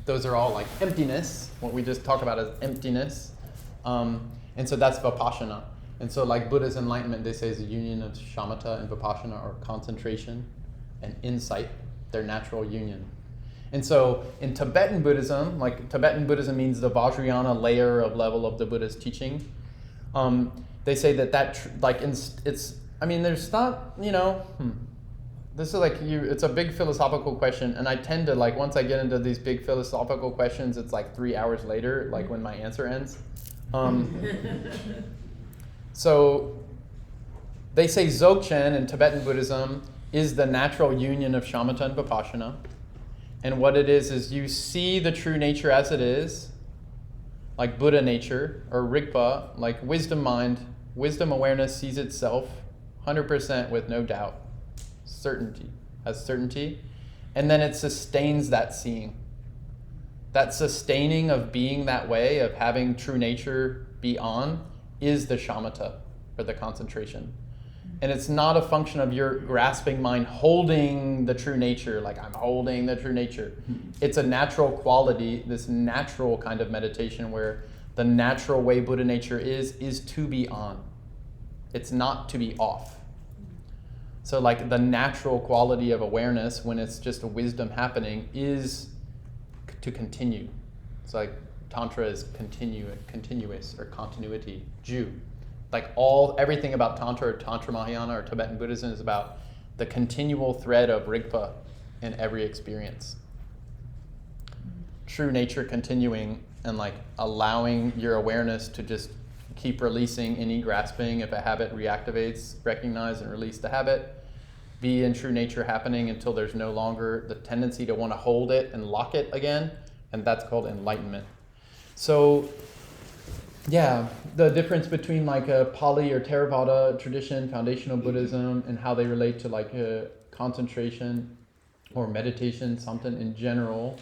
Those are all emptiness, what we just talk about as emptiness. And so that's Vipassana. And so Buddha's enlightenment, they say, is a union of shamatha and Vipassana, or concentration and insight, their natural union. And so in Tibetan Buddhism, Tibetan Buddhism means the Vajrayana layer of level of the Buddha's teaching. They say that there's not, this is it's a big philosophical question, and I tend to once I get into these big philosophical questions, it's 3 hours later, when my answer ends. So they say Dzogchen in Tibetan Buddhism is the natural union of shamatha and Vipassana. And what it is you see the true nature as it is, like Buddha nature, or Rigpa, wisdom mind, wisdom awareness sees itself 100% with no doubt, has certainty, and then it sustains that seeing. That sustaining of being that way, of having true nature be on, is the shamatha, or the concentration. And it's not a function of your grasping mind holding the true nature, I'm holding the true nature. It's a natural quality, this natural kind of meditation where the natural way Buddha nature is to be on. It's not to be off. So the natural quality of awareness, when it's just a wisdom happening, is to continue. It's Tantra is continuous, or continuity, Ju. Everything about Tantra or Tantra Mahayana or Tibetan Buddhism is about the continual thread of Rigpa in every experience. True nature continuing and allowing your awareness to just keep releasing any grasping. If a habit reactivates, recognize and release the habit. Be in true nature happening until there's no longer the tendency to want to hold it and lock it again. And that's called enlightenment. So yeah, the difference between a Pali or Theravada tradition, foundational Buddhism, and how they relate to concentration or meditation, something in general.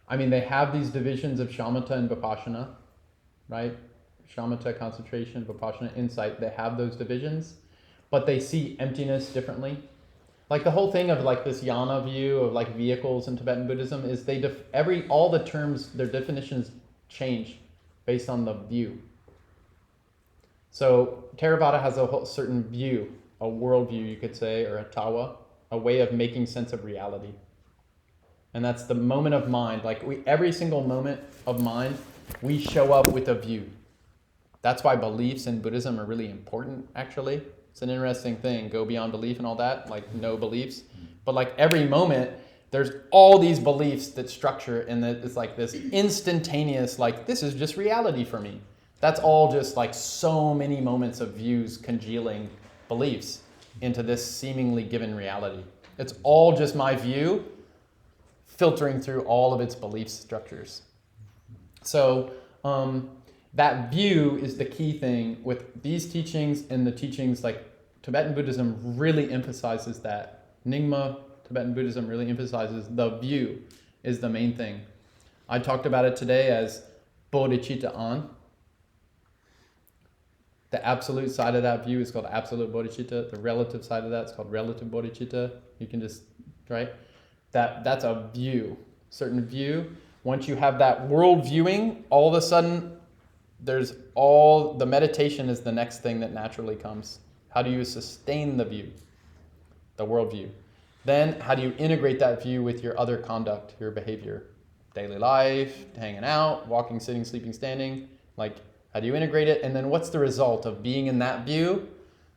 They have these divisions of shamatha and Vipassana, right? Shamatha, concentration, Vipassana, insight. They have those divisions, but they see emptiness differently. The whole thing of this yana view of vehicles in Tibetan Buddhism is all the terms, their definitions change based on the view. So Theravada has a certain view, a worldview you could say, or a tawa, a way of making sense of reality. And that's the moment of mind. Every single moment of mind, we show up with a view. That's why beliefs in Buddhism are really important, actually. It's an interesting thing, go beyond belief and all that, no beliefs. But every moment, there's all these beliefs that structure, and that it's this instantaneous, this is just reality for me. That's all just so many moments of views congealing beliefs into this seemingly given reality. It's all just my view filtering through all of its belief structures. So that view is the key thing with these teachings, and the teachings Tibetan Buddhism really emphasizes that. Nyingma Tibetan Buddhism really emphasizes the view is the main thing. I talked about it today as bodhicitta an. The absolute side of that view is called absolute bodhicitta. The relative side of that is called relative bodhicitta. You can just, right? That's a view, certain view. Once you have that world viewing, all of a sudden, the meditation is the next thing that naturally comes. How do you sustain the view, the world view? Then how do you integrate that view with your other conduct, your behavior? Daily life, hanging out, walking, sitting, sleeping, standing. Like, how do you integrate it? And then what's the result of being in that view,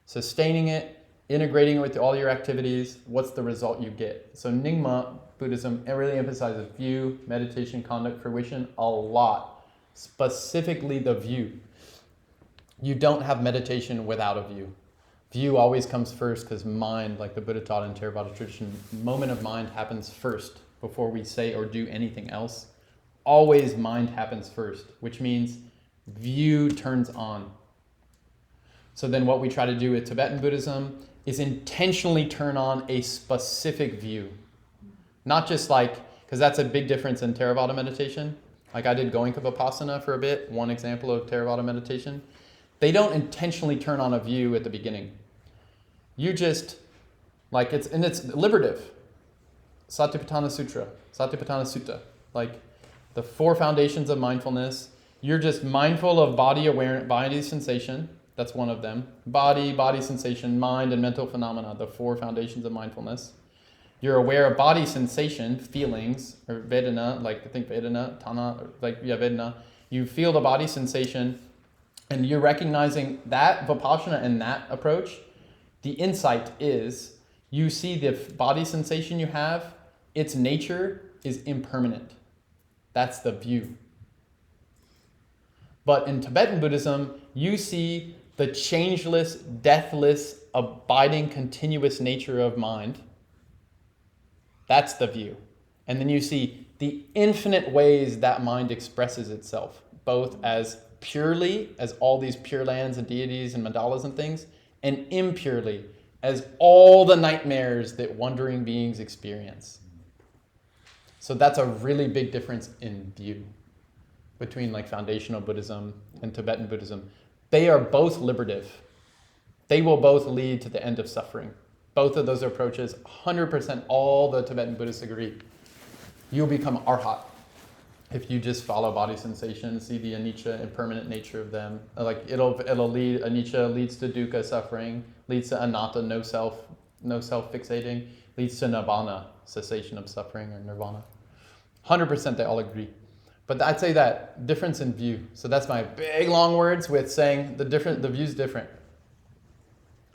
sustaining it, integrating it with all your activities? What's the result you get? So Nyingma Buddhism, it really emphasizes view, meditation, conduct, fruition a lot. Specifically the view. You don't have meditation without a view. View always comes first because mind, like the Buddha taught in Theravada tradition, moment of mind happens first before we say or do anything else. Always mind happens first, which means view turns on. So then what we try to do with Tibetan Buddhism is intentionally turn on a specific view. Not just like, because that's a big difference in Theravada meditation. Like I did Goenka Vipassana for a bit, one example of Theravada meditation. They don't intentionally turn on a view at the beginning. You just, like it's liberative. Satipatthana Sutra, Satipatthana Sutta. Like the 4 foundations of mindfulness. You're just mindful of body awareness, body sensation. That's one of them. Body sensation, mind, and mental phenomena, the 4 foundations of mindfulness. You're aware of body sensation, feelings, or Vedana, like I think Vedana, Tana, like yeah, Vedana. You feel the body sensation, and you're recognizing that Vipassana and that approach. The insight is you see the body sensation you have, its nature is impermanent. That's the view. But in Tibetan Buddhism, you see the changeless, deathless, abiding, continuous nature of mind. That's the view. And then you see the infinite ways that mind expresses itself, both as purely, as all these pure lands and deities and mandalas and things, and impurely, as all the nightmares that wandering beings experience. So that's a really big difference in view between like foundational Buddhism and Tibetan Buddhism. They are both liberative. They will both lead to the end of suffering. Both of those approaches, 100% all the Tibetan Buddhists agree. You'll become arhat if you just follow body sensations, see the anicca, impermanent nature of them. Like it'll lead, anicca leads to dukkha, suffering, leads to anatta, no self fixating, leads to nibbana, cessation of suffering, or nirvana. 100% they all agree. But I'd say that difference in view. So that's my big long words with saying the view's different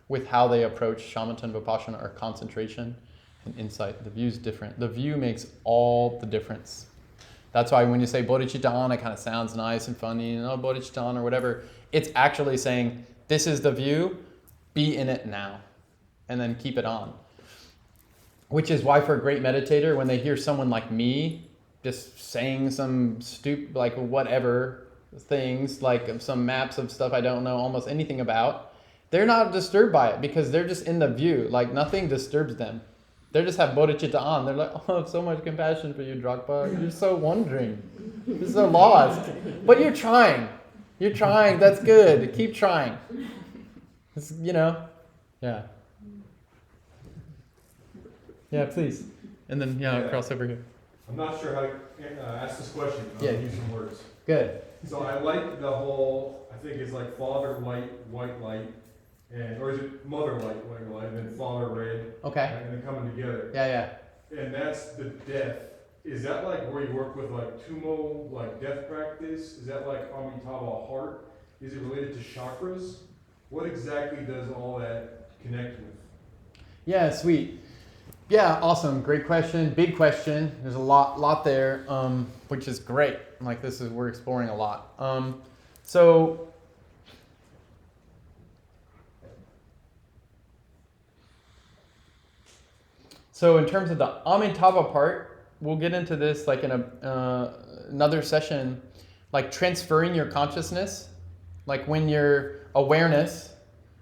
with how they approach shamatha and vipassana or concentration and insight. The view's different. The view makes all the difference. That's why when you say bodhicitta, it kind of sounds nice and funny, and bodhicitta or whatever. It's actually saying, this is the view, be in it now, and then keep it on. Which is why for a great meditator, when they hear someone like me just saying some stupid, like whatever things, like some maps of stuff I don't know almost anything about, they're not disturbed by it because they're just in the view. Like nothing disturbs them. They just have bodhicitta on. They're like, oh, I have so much compassion for you, Dragpa. You're so wandering. You're so lost. But you're trying. You're trying. That's good. Keep trying. It's, yeah. Yeah, please. And then, cross over here. I'm not sure how to ask this question. Yeah. Use some words. Good. So I like the whole, I think it's like father light, white light, or is it mother light, white light, and then father red. Okay. And then coming together. Yeah. And that's the death. Is that like where you work with like Tumo, like death practice? Is that like Amitabha heart? Is it related to chakras? What exactly does all that connect with? Yeah, sweet. Yeah, awesome. Great question. Big question. There's a lot there, which is great. Like we're exploring a lot. So in terms of the Amitabha part, we'll get into this like in another session, like transferring your consciousness, like when your awareness,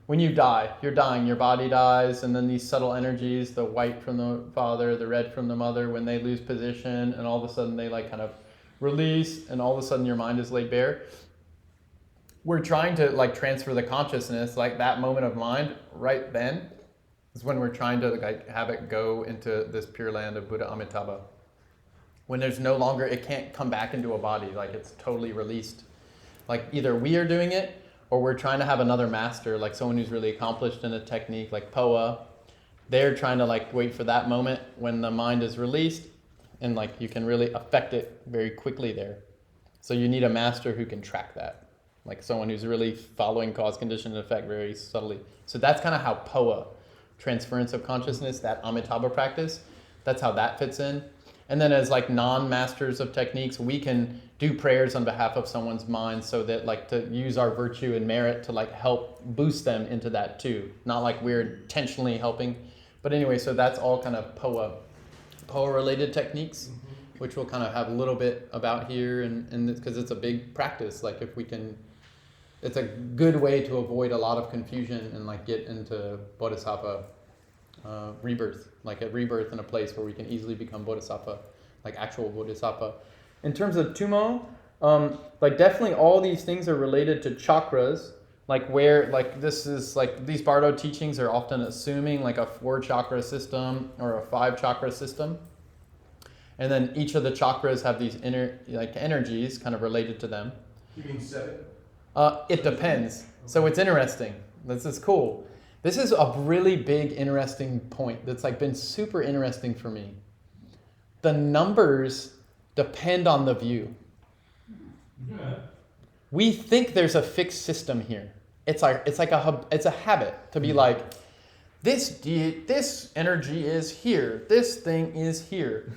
when you die, you're dying, your body dies, and then these subtle energies, the white from the father, the red from the mother, when they lose position, and all of a sudden they like kind of release, and all of a sudden your mind is laid bare. we're trying to like transfer the consciousness, like that moment of mind right then is when we're trying to like have it go into this pure land of Buddha Amitabha. When there's no longer, it can't come back into a body, like it's totally released. Like either we are doing it or we're trying to have another master, like someone who's really accomplished in a technique like Poa. They're trying to like wait for that moment when the mind is released and like you can really affect it very quickly there. So you need a master who can track that. Like someone who's really following cause, condition, and effect very subtly. So that's kind of how Poa, transference of consciousness, that Amitabha practice, that's how that fits in. And then as like non-masters of techniques, we can do prayers on behalf of someone's mind so that like to use our virtue and merit to like help boost them into that too. Not like we're intentionally helping. But anyway, so that's all kind of Poa related techniques, which we'll kind of have a little bit about here, and because it's a big practice. Like if we can, it's a good way to avoid a lot of confusion and like get into Bodhisattva rebirth, like a rebirth in a place where we can easily become Bodhisattva, like actual Bodhisattva. In terms of Tumo, like definitely all these things are related to chakras, like where, like this is like, these Bardo teachings are often assuming like a 4 chakra system or a 5 chakra system. And then each of the chakras have these like energies kind of related to them. You mean 7? It depends. So it's interesting. This is cool. This is a really big, interesting point that's like been super interesting for me. The numbers depend on the view. Yeah. We think there's a fixed system here. It's like a habit to be like, this energy is here. This thing is here.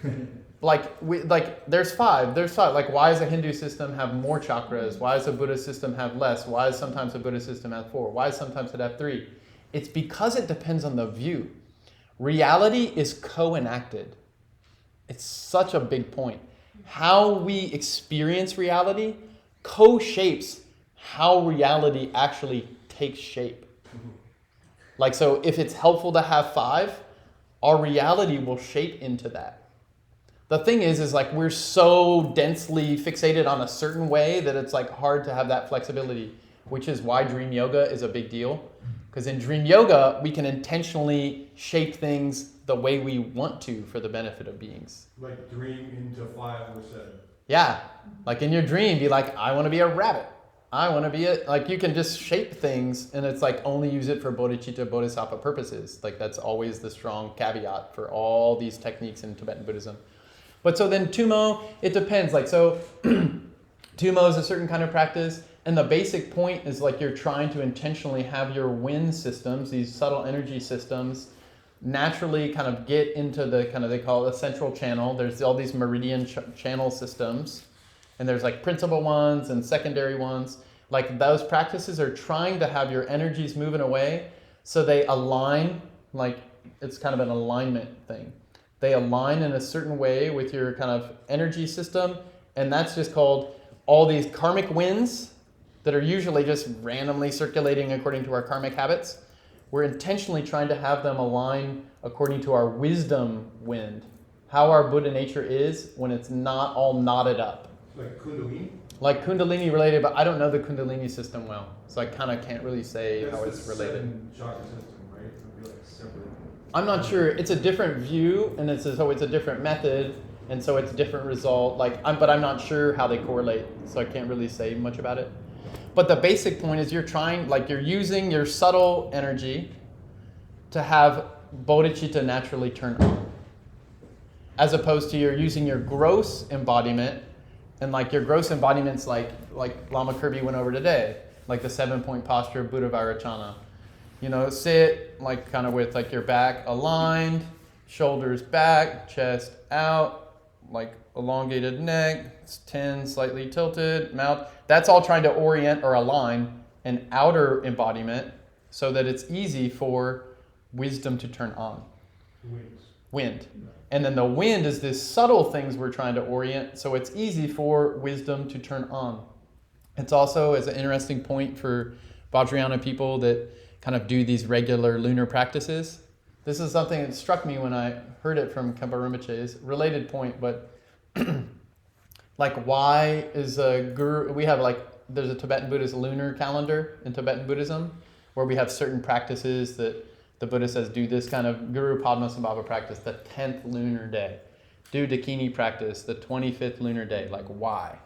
There's five. Like, why does a Hindu system have more chakras? Why does a Buddhist system have less? Why does sometimes a Buddhist system have 4? Why does sometimes it have 3? It's because it depends on the view. Reality is co-enacted. It's such a big point. How we experience reality co-shapes how reality actually takes shape. Like, so if it's helpful to have 5, our reality will shape into that. The thing is like we're so densely fixated on a certain way that it's like hard to have that flexibility, which is why dream yoga is a big deal. Because in dream yoga, we can intentionally shape things the way we want to for the benefit of beings. Like dream into 5 or 7. Yeah. Like in your dream, be like, I want to be a rabbit. I want to be like you can just shape things, and it's like only use it for bodhicitta, bodhisattva purposes. Like that's always the strong caveat for all these techniques in Tibetan Buddhism. But so then Tumo, it depends. Like so Tumo is a certain kind of practice. And the basic point is like you're trying to intentionally have your wind systems, these subtle energy systems, naturally kind of get into the kind of, they call it the central channel. There's all these meridian channel systems. And there's like principal ones and secondary ones. Like those practices are trying to have your energies moving away so they align, like it's kind of an alignment thing. They align in a certain way with your kind of energy system. And that's just called all these karmic winds that are usually just randomly circulating according to our karmic habits. We're intentionally trying to have them align according to our wisdom wind, how our Buddha nature is when it's not all knotted up. Like Kundalini? Like Kundalini related, but I don't know the Kundalini system well, so I kind of can't really say how it's related. That's the 7 chakra system, right? It would be like separate. I'm not sure. It's a different view, and so it's a different method, and so it's a different result. But I'm not sure how they correlate, so I can't really say much about it. But the basic point is you're using your subtle energy to have bodhicitta naturally turn on, as opposed to you're using your gross embodiment, and like your gross embodiment's like Lama Kirby went over today, like the 7-point posture of Buddha Vairocana. You know, sit like kind of with like your back aligned, shoulders back, chest out, like elongated neck, chin slightly tilted, mouth. That's all trying to orient or align an outer embodiment so that it's easy for wisdom to turn on. Wind. And then the wind is this subtle things we're trying to orient, so it's easy for wisdom to turn on. It's also, as an interesting point for Vajrayana people that kind of do these regular lunar practices. This is something that struck me when I heard it from Khenpo Rinpoche's related point, but like why is a guru, we have like there's a Tibetan Buddhist lunar calendar in Tibetan Buddhism, where we have certain practices that the Buddha says do this kind of Guru Padmasambhava practice, the 10th lunar day. Do Dakini practice, the 25th lunar day. Like, why?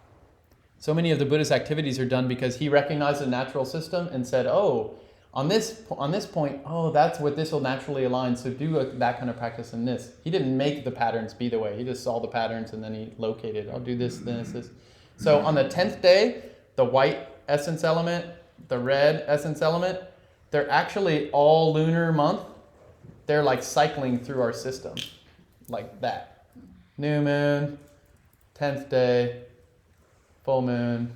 So many of the Buddhist activities are done because he recognized the natural system and said, oh, on this point, oh, that's what this will naturally align, so do that kind of practice in this. He didn't make the patterns be the way. He just saw the patterns and then he located, I'll do this, this. So on the 10th day, the white essence element, the red essence element, they're actually all lunar month. They're like cycling through our system, like that. New moon, 10th day, full moon,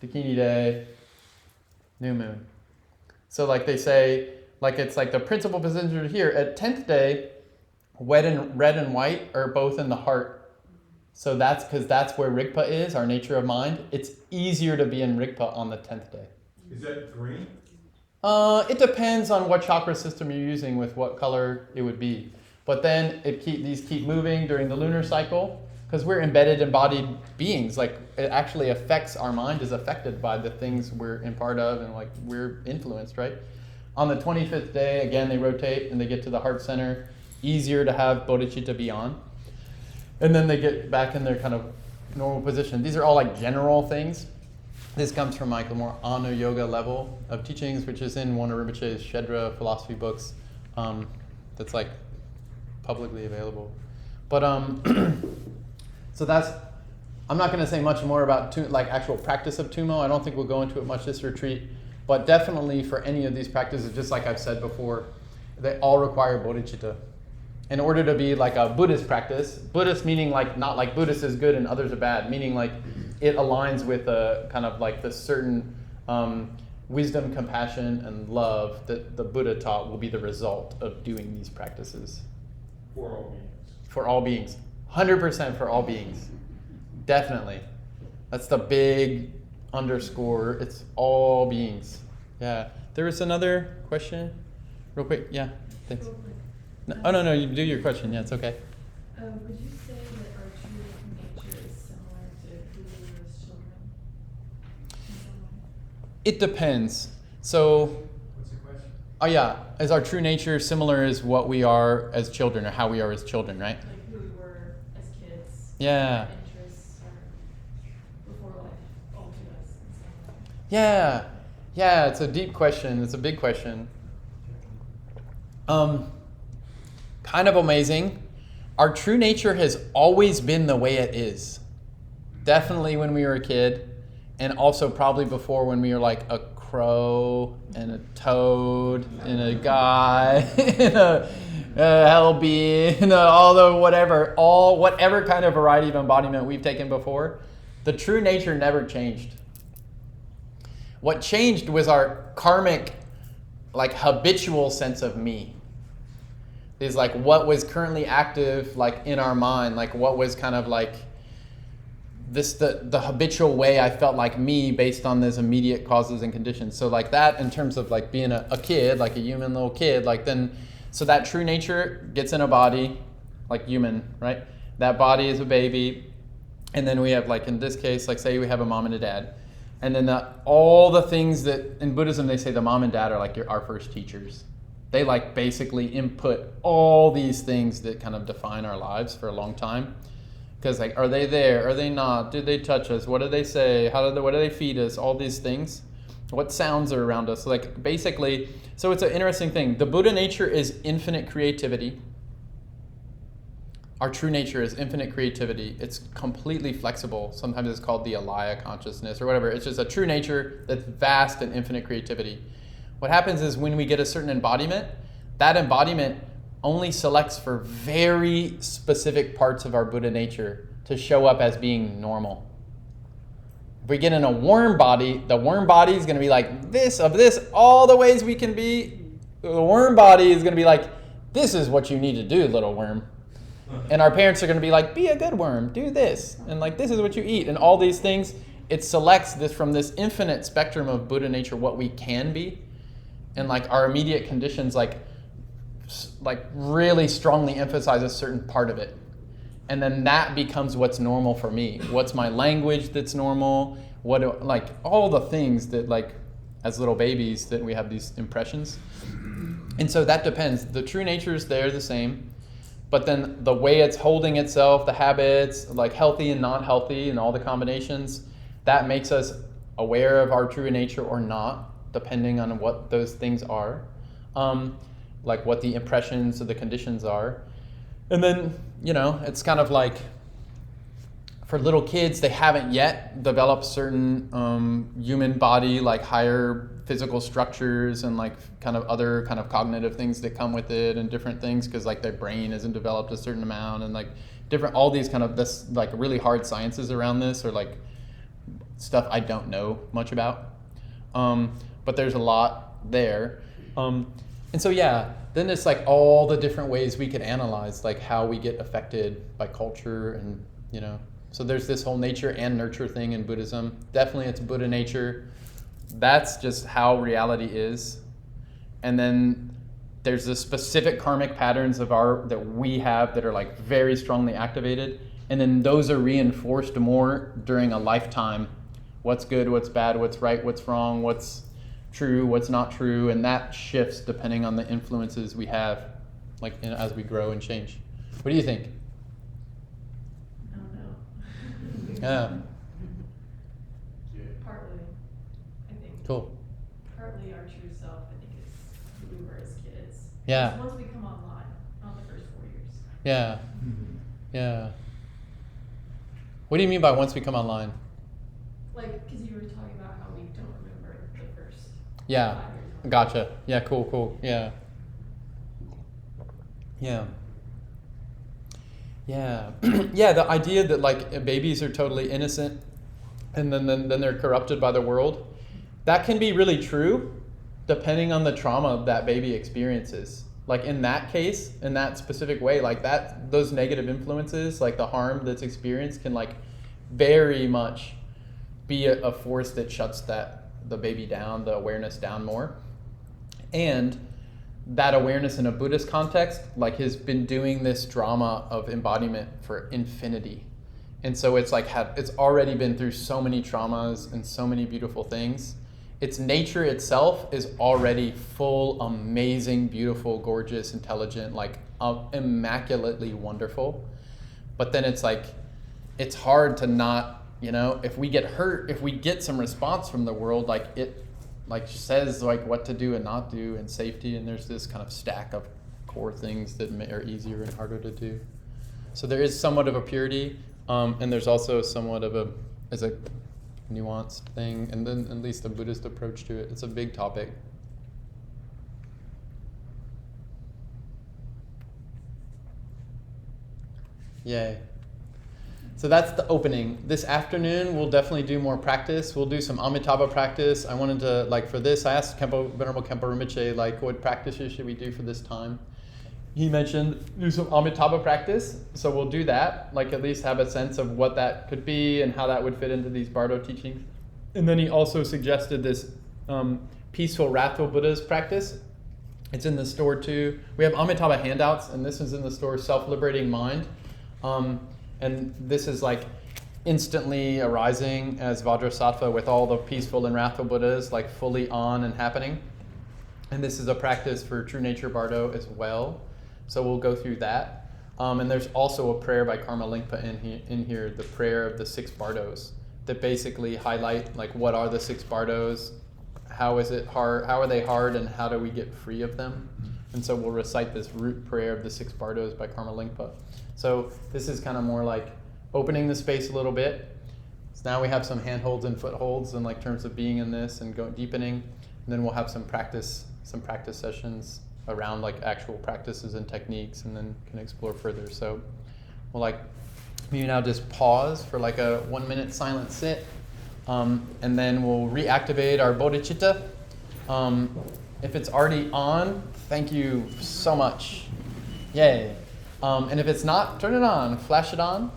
Dakini day, new moon. So like they say, like it's like the principal position here. At 10th day, red and white are both in the heart. So that's because that's where Rigpa is, our nature of mind. It's easier to be in Rigpa on the 10th day. Is that green? It depends on what chakra system you're using with what color it would be. But then these keep moving during the lunar cycle because we're embedded embodied beings. Like it actually affects, our mind is affected by the things we're in part of and like we're influenced, right? On the 25th day, again, they rotate and they get to the heart center. Easier to have bodhicitta be on. And then they get back in their kind of normal position. These are all like general things. This comes from like a more Anu Yoga level of teachings, which is in one of Rinpoche's Shedra philosophy books that's like publicly available. But so that's, I'm not going to say much more about like actual practice of Tumo. I don't think we'll go into it much this retreat. But definitely for any of these practices, just like I've said before, they all require bodhicitta. In order to be like a Buddhist practice, Buddhist meaning like not like Buddhist is good and others are bad, meaning like it aligns with a kind of like the certain wisdom, compassion, and love that the Buddha taught will be the result of doing these practices. For all beings. For all beings. 100% for all beings. Definitely. That's the big underscore. It's all beings. Yeah. There was another question? Real quick. Yeah. Thanks. No. You do your question. Yeah, it's okay. Would you say that our true nature is similar to who we were as children? In some way? It depends. So, What's the question? oh yeah, is our true nature similar as what we are as children or how we are as children, right? Like who we were as kids? Yeah. Our interests or before life altered us in some way? Yeah, it's a deep question. It's a big question. Kind of amazing. Our true nature has always been the way it is. Definitely when we were a kid, and also probably before when we were like a crow and a toad and a guy and a hellbee and whatever kind of variety of embodiment we've taken before. The true nature never changed. What changed was our karmic, like habitual sense of me. Is like what was currently active, like in our mind, like what was kind of like this, the habitual way I felt like me based on those immediate causes and conditions. So like that in terms of like being a kid, like a human little kid, like then, so that true nature gets in a body, like human, right? That body is a baby. And then we have like in this case, like say we have a mom and a dad. And then all the things that in Buddhism, they say the mom and dad are like our first teachers. They like basically input all these things that kind of define our lives for a long time. Because like, are they there? Are they not? Did they touch us? What do they say? What do they feed us? All these things. What sounds are around us? Like basically, so it's an interesting thing. The Buddha nature is infinite creativity. Our true nature is infinite creativity. It's completely flexible. Sometimes it's called the alaya consciousness or whatever. It's just a true nature that's vast and infinite creativity. What happens is when we get a certain embodiment, that embodiment only selects for very specific parts of our Buddha nature to show up as being normal. If we get in a worm body, the worm body is going to be like this, all the ways we can be. The worm body is going to be like, this is what you need to do, little worm. And our parents are going to be like, be a good worm, do this. And like, this is what you eat. And all these things, it selects this from this infinite spectrum of Buddha nature, what we can be. And like our immediate conditions, like really strongly emphasize a certain part of it. And then that becomes what's normal for me. What's my language that's normal? like all the things that like as little babies that we have these impressions. And so that depends. The true natures, they're the same. But then the way it's holding itself, the habits, like healthy and not healthy and all the combinations, that makes us aware of our true nature or not, depending on what those things are, like what the impressions or the conditions are. And then, it's kind of like for little kids, they haven't yet developed certain human body, like higher physical structures and like kind of other kind of cognitive things that come with it and different things, because like their brain isn't developed a certain amount and like different, all these kind of this like really hard sciences around this, or like stuff I don't know much about. But there's a lot there. And so, yeah, then it's like all the different ways we could analyze like how we get affected by culture and, so there's this whole nature and nurture thing in Buddhism. Definitely it's Buddha nature. That's just how reality is. And then there's the specific karmic patterns that we have that are like very strongly activated. And then those are reinforced more during a lifetime. What's good, what's bad, what's right, what's wrong, what's true, what's not true. And that shifts depending on the influences we have, like as we grow and change. What do you think? I don't know. Yeah. Partly, I think. Cool. Partly our true self, I think, is who we were as kids. Yeah. Because once we come online, not the first 4 years. Yeah. Yeah. What do you mean by once we come online? Like, because you were talking about how we don't remember the first Yeah. 5 years. Gotcha. Yeah, cool. Yeah. Yeah. Yeah. Yeah, the idea that like babies are totally innocent and then they're corrupted by the world, that can be really true depending on the trauma that baby experiences. Like in that case, in that specific way, like that, those negative influences, like the harm that's experienced can like very much be a force that shuts the baby down, the awareness down more. And that awareness in a Buddhist context, like has been doing this drama of embodiment for infinity. And so it's like it's already been through so many traumas and so many beautiful things. Its nature itself is already full, amazing, beautiful, gorgeous, intelligent, like immaculately wonderful. But then it's like, it's hard to not, if we get hurt, if we get some response from the world, like it like says like what to do and not do and safety, and there's this kind of stack of core things that are easier and harder to do. So there is somewhat of a purity, and there's also somewhat of a nuanced thing, and then at least a Buddhist approach to it. It's a big topic. Yay. So that's the opening. This afternoon, we'll definitely do more practice. We'll do some Amitabha practice. I wanted to, for this, I asked Venerable Khenpo Rinpoche, what practices should we do for this time? He mentioned do some Amitabha practice. So we'll do that, at least have a sense of what that could be and how that would fit into these Bardo teachings. And then he also suggested this peaceful, wrathful Buddhas practice. It's in the store too. We have Amitabha handouts, and this is in the store, Self-Liberating Mind. And this is instantly arising as Vajrasattva with all the peaceful and wrathful Buddhas fully on and happening. And this is a practice for True Nature Bardo as well. So we'll go through that. And there's also a prayer by Karma Lingpa in here, the prayer of the 6 Bardos, that basically highlight what are the 6 Bardos, how is it hard, how are they hard, and how do we get free of them? And so we'll recite this root prayer of the 6 Bardos by Karma Lingpa. So this is kind of more opening the space a little bit. So now we have some handholds and footholds in terms of being in this and deepening. And then we'll have some practice sessions around actual practices and techniques, and then can explore further. So we'll maybe now just pause for a 1-minute silent sit, and then we'll reactivate our bodhicitta. If it's already on, thank you so much. Yay. And if it's not, turn it on, flash it on,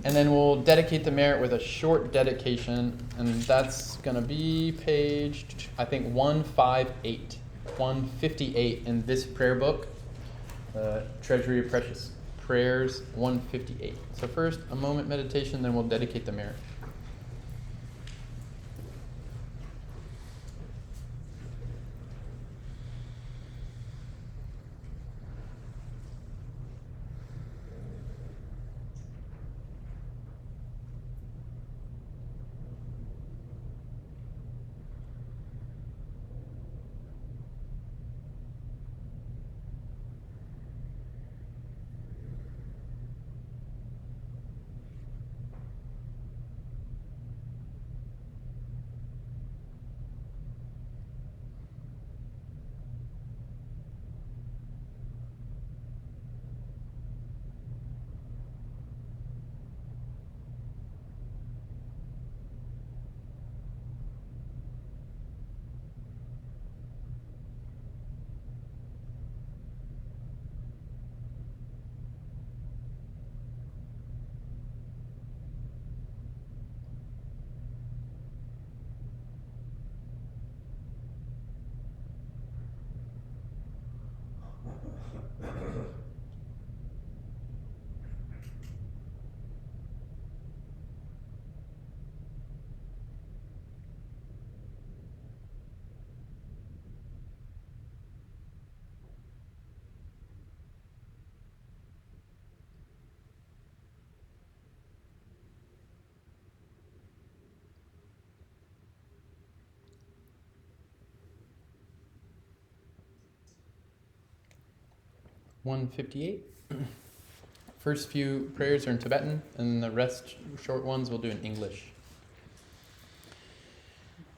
and then we'll dedicate the merit with a short dedication, and that's going to be page, I think, 158 in this prayer book, Treasury of Precious Prayers, 158. So first, a moment meditation, then we'll dedicate the merit. 158. First few prayers are in Tibetan, and the rest, short ones, we'll do in English.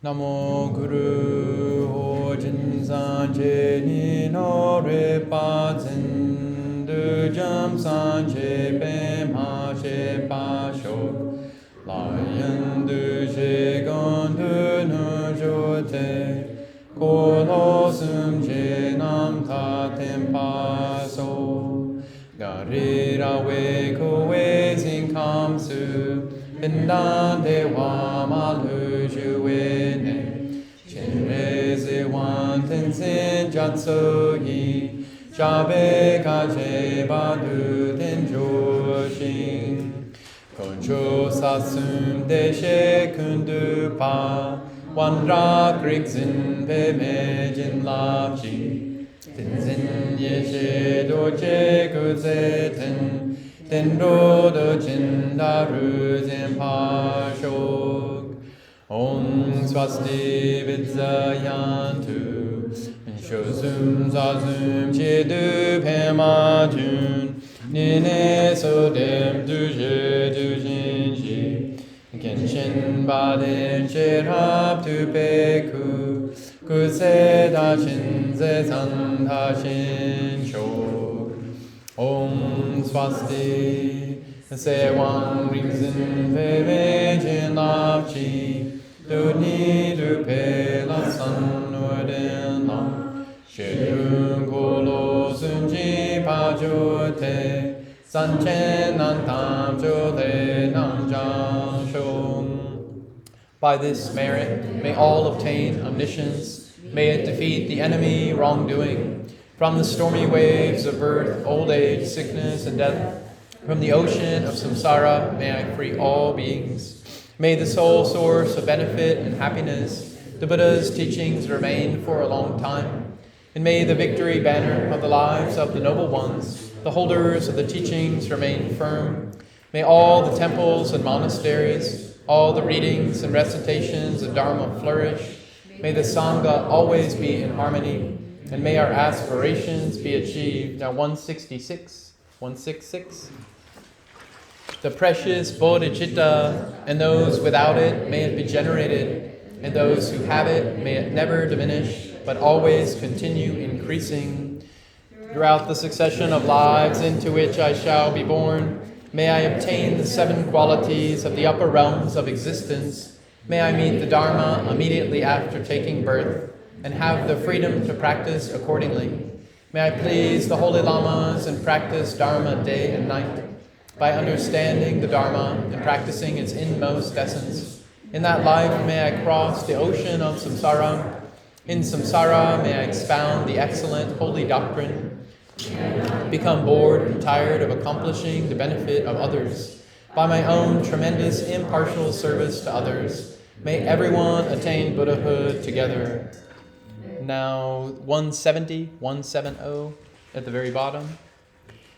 Namo Guru Ho Jin San Je Ni No Re Pa Zin Du Jam San Je Pema Je Pa Shok La Yen Du Je Gon Du Nu Jo Te Ko Lo Sum Je Nam Ta Tem Pa So Ga Re Ra We Ko We Zin Kam Su Bin Dan De Wa Ma Lu Ju We Ne Chen Re Zi Wan Ten Sin Jat So Yi Jia Be Ka Je Ba Du Ten Jo Xing Kon Cho Sa Sum De She Kun Du Pa Wan Ra Krik Zin Pe Me Jin La Chi Ten Zin Yeshe Do Che Ku Ze Ten Ten Ro Do Jin Da Ru Zin Pa Shok Om Swasti Vidza Yantu Sho Sum Sa Sum Che Du Pema Jun Nine So Dem Du Je Du Jin Ji Genshin Baden Che Rab Tu Pe Ku Ku Se Da Shin Ze San Da Shin Shok Om Swasti Se Wang Ring Zin Pe Me Jin Lab Chi Du Ni Du Pe La San Nur Den Lam She Dun Ko Lo Sun Ji Pa Jo Te San Chen Nan Tam Jo Te Nam Jang Shong. By this merit, may all obtain omniscience. May it defeat the enemy wrongdoing. From the stormy waves of birth, old age, sickness, and death, from the ocean of samsara, may I free all beings. May the sole source of benefit and happiness, the Buddha's teachings, remain for a long time. And may the victory banner of the lives of the noble ones, the holders of the teachings, remain firm. May all the temples and monasteries, all the readings and recitations of Dharma flourish. May the Sangha always be in harmony. And may our aspirations be achieved. Now 166. The precious bodhicitta, and those without it, may it be generated. And those who have it, may it never diminish, but always continue increasing. Throughout the succession of lives into which I shall be born, may I obtain the 7 qualities of the upper realms of existence. May I meet the Dharma immediately after taking birth, and have the freedom to practice accordingly. May I please the holy Lamas and practice Dharma day and night. By understanding the Dharma and practicing its inmost essence, in that life may I cross the ocean of samsara. In samsara may I expound the excellent holy doctrine, become bored and tired of accomplishing the benefit of others. By my own tremendous impartial service to others, may everyone attain Buddhahood together. Now 170 at the very bottom.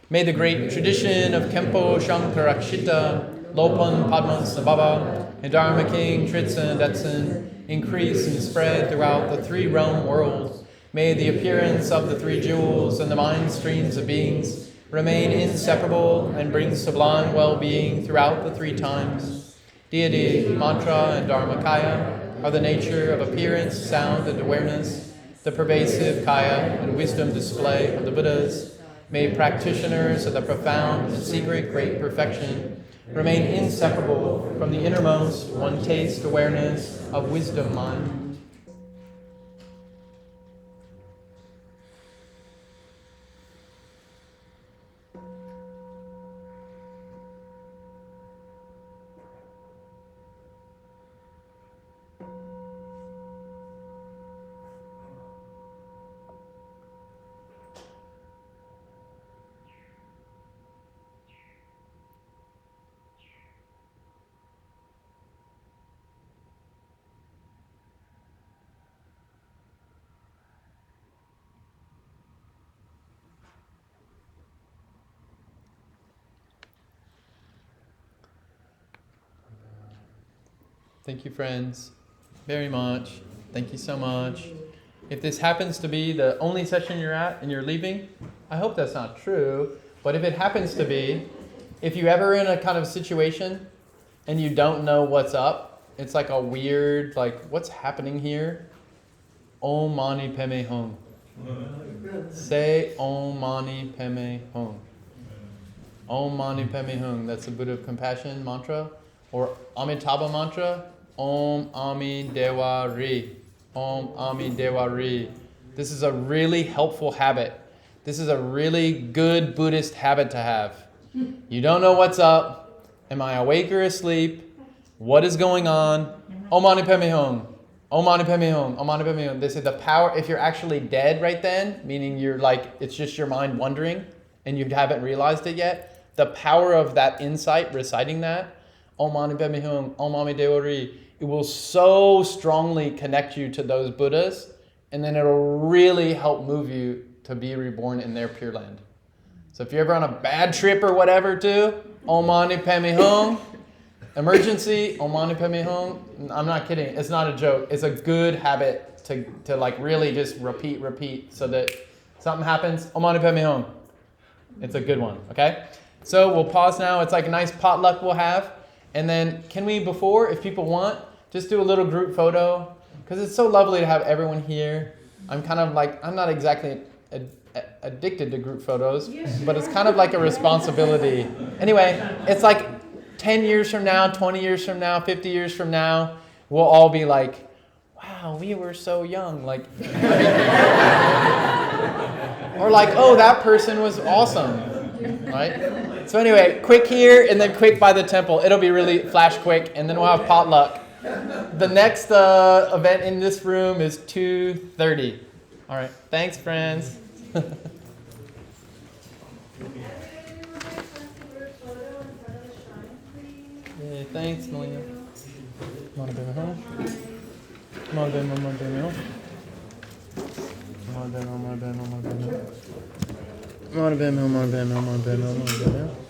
May the great tradition of Kempo Shankarakshita, Lopan Padmasambhava, and Dharma King Tritsen Detsen increase and spread throughout the 3-realm world. May the appearance of the 3 jewels and the mind streams of beings remain inseparable and bring sublime well-being throughout the 3 times. Deity, mantra, and dharmakaya are the nature of appearance, sound, and awareness, the pervasive kaya and wisdom display of the Buddhas. May practitioners of the profound and secret great perfection remain inseparable from the innermost one-taste awareness of wisdom mind. Thank you, friends, very much. Thank you so much. If this happens to be the only session you're at and you're leaving, I hope that's not true, but if it happens to be, if you ever in a kind of situation and you don't know what's up, it's like a weird, like, what's happening here? Om Mani Padme Hum. Say Om Mani Padme Hum. Om Mani Padme Hum. That's the Buddha of Compassion mantra. Or Amitabha mantra. Om Ami Dewa Ri. Om Ami Dewa Ri. This is a really helpful habit. This is a really good Buddhist habit to have. You don't know what's up. Am I awake or asleep? What is going on? Om Mani Padme Hum. Om Mani Padme Hum. Om Mani Padme Hum. They say the power, if you're actually dead right then, meaning you're like, it's just your mind wandering and you haven't realized it yet, the power of that insight, reciting that, Om Mani Padme Hum, Om Mani Dewa Ri, it will so strongly connect you to those Buddhas, and then it'll really help move you to be reborn in their Pure Land. So if you're ever on a bad trip or whatever too, Om Mani Padme Hum, emergency, Om Mani Padme Hum. I'm not kidding, it's not a joke. It's a good habit to like really just repeat so that something happens, Om Mani Padme Hum. It's a good one, okay? So we'll pause now. It's like a nice potluck we'll have. And then can we, before, if people want, just do a little group photo? Because it's so lovely to have everyone here. I'm kind of like, I'm not exactly addicted to group photos, but it's kind of like a responsibility. Anyway, it's like 10 years from now, 20 years from now, 50 years from now, we'll all be like, wow, we were so young. Like, or like, oh, that person was awesome, right? So anyway, quick here and then quick by the temple. It'll be really flash quick, and then we'll have potluck. The next event in this room is 2:30. All right, thanks, friends. Yeah, thanks, Melina. Come on, baby, huh? Come on, baby, come on, baby, huh? Come on, baby, come on, baby, come on, baby. Come on, baby, come on, baby, come on, baby, come on, baby.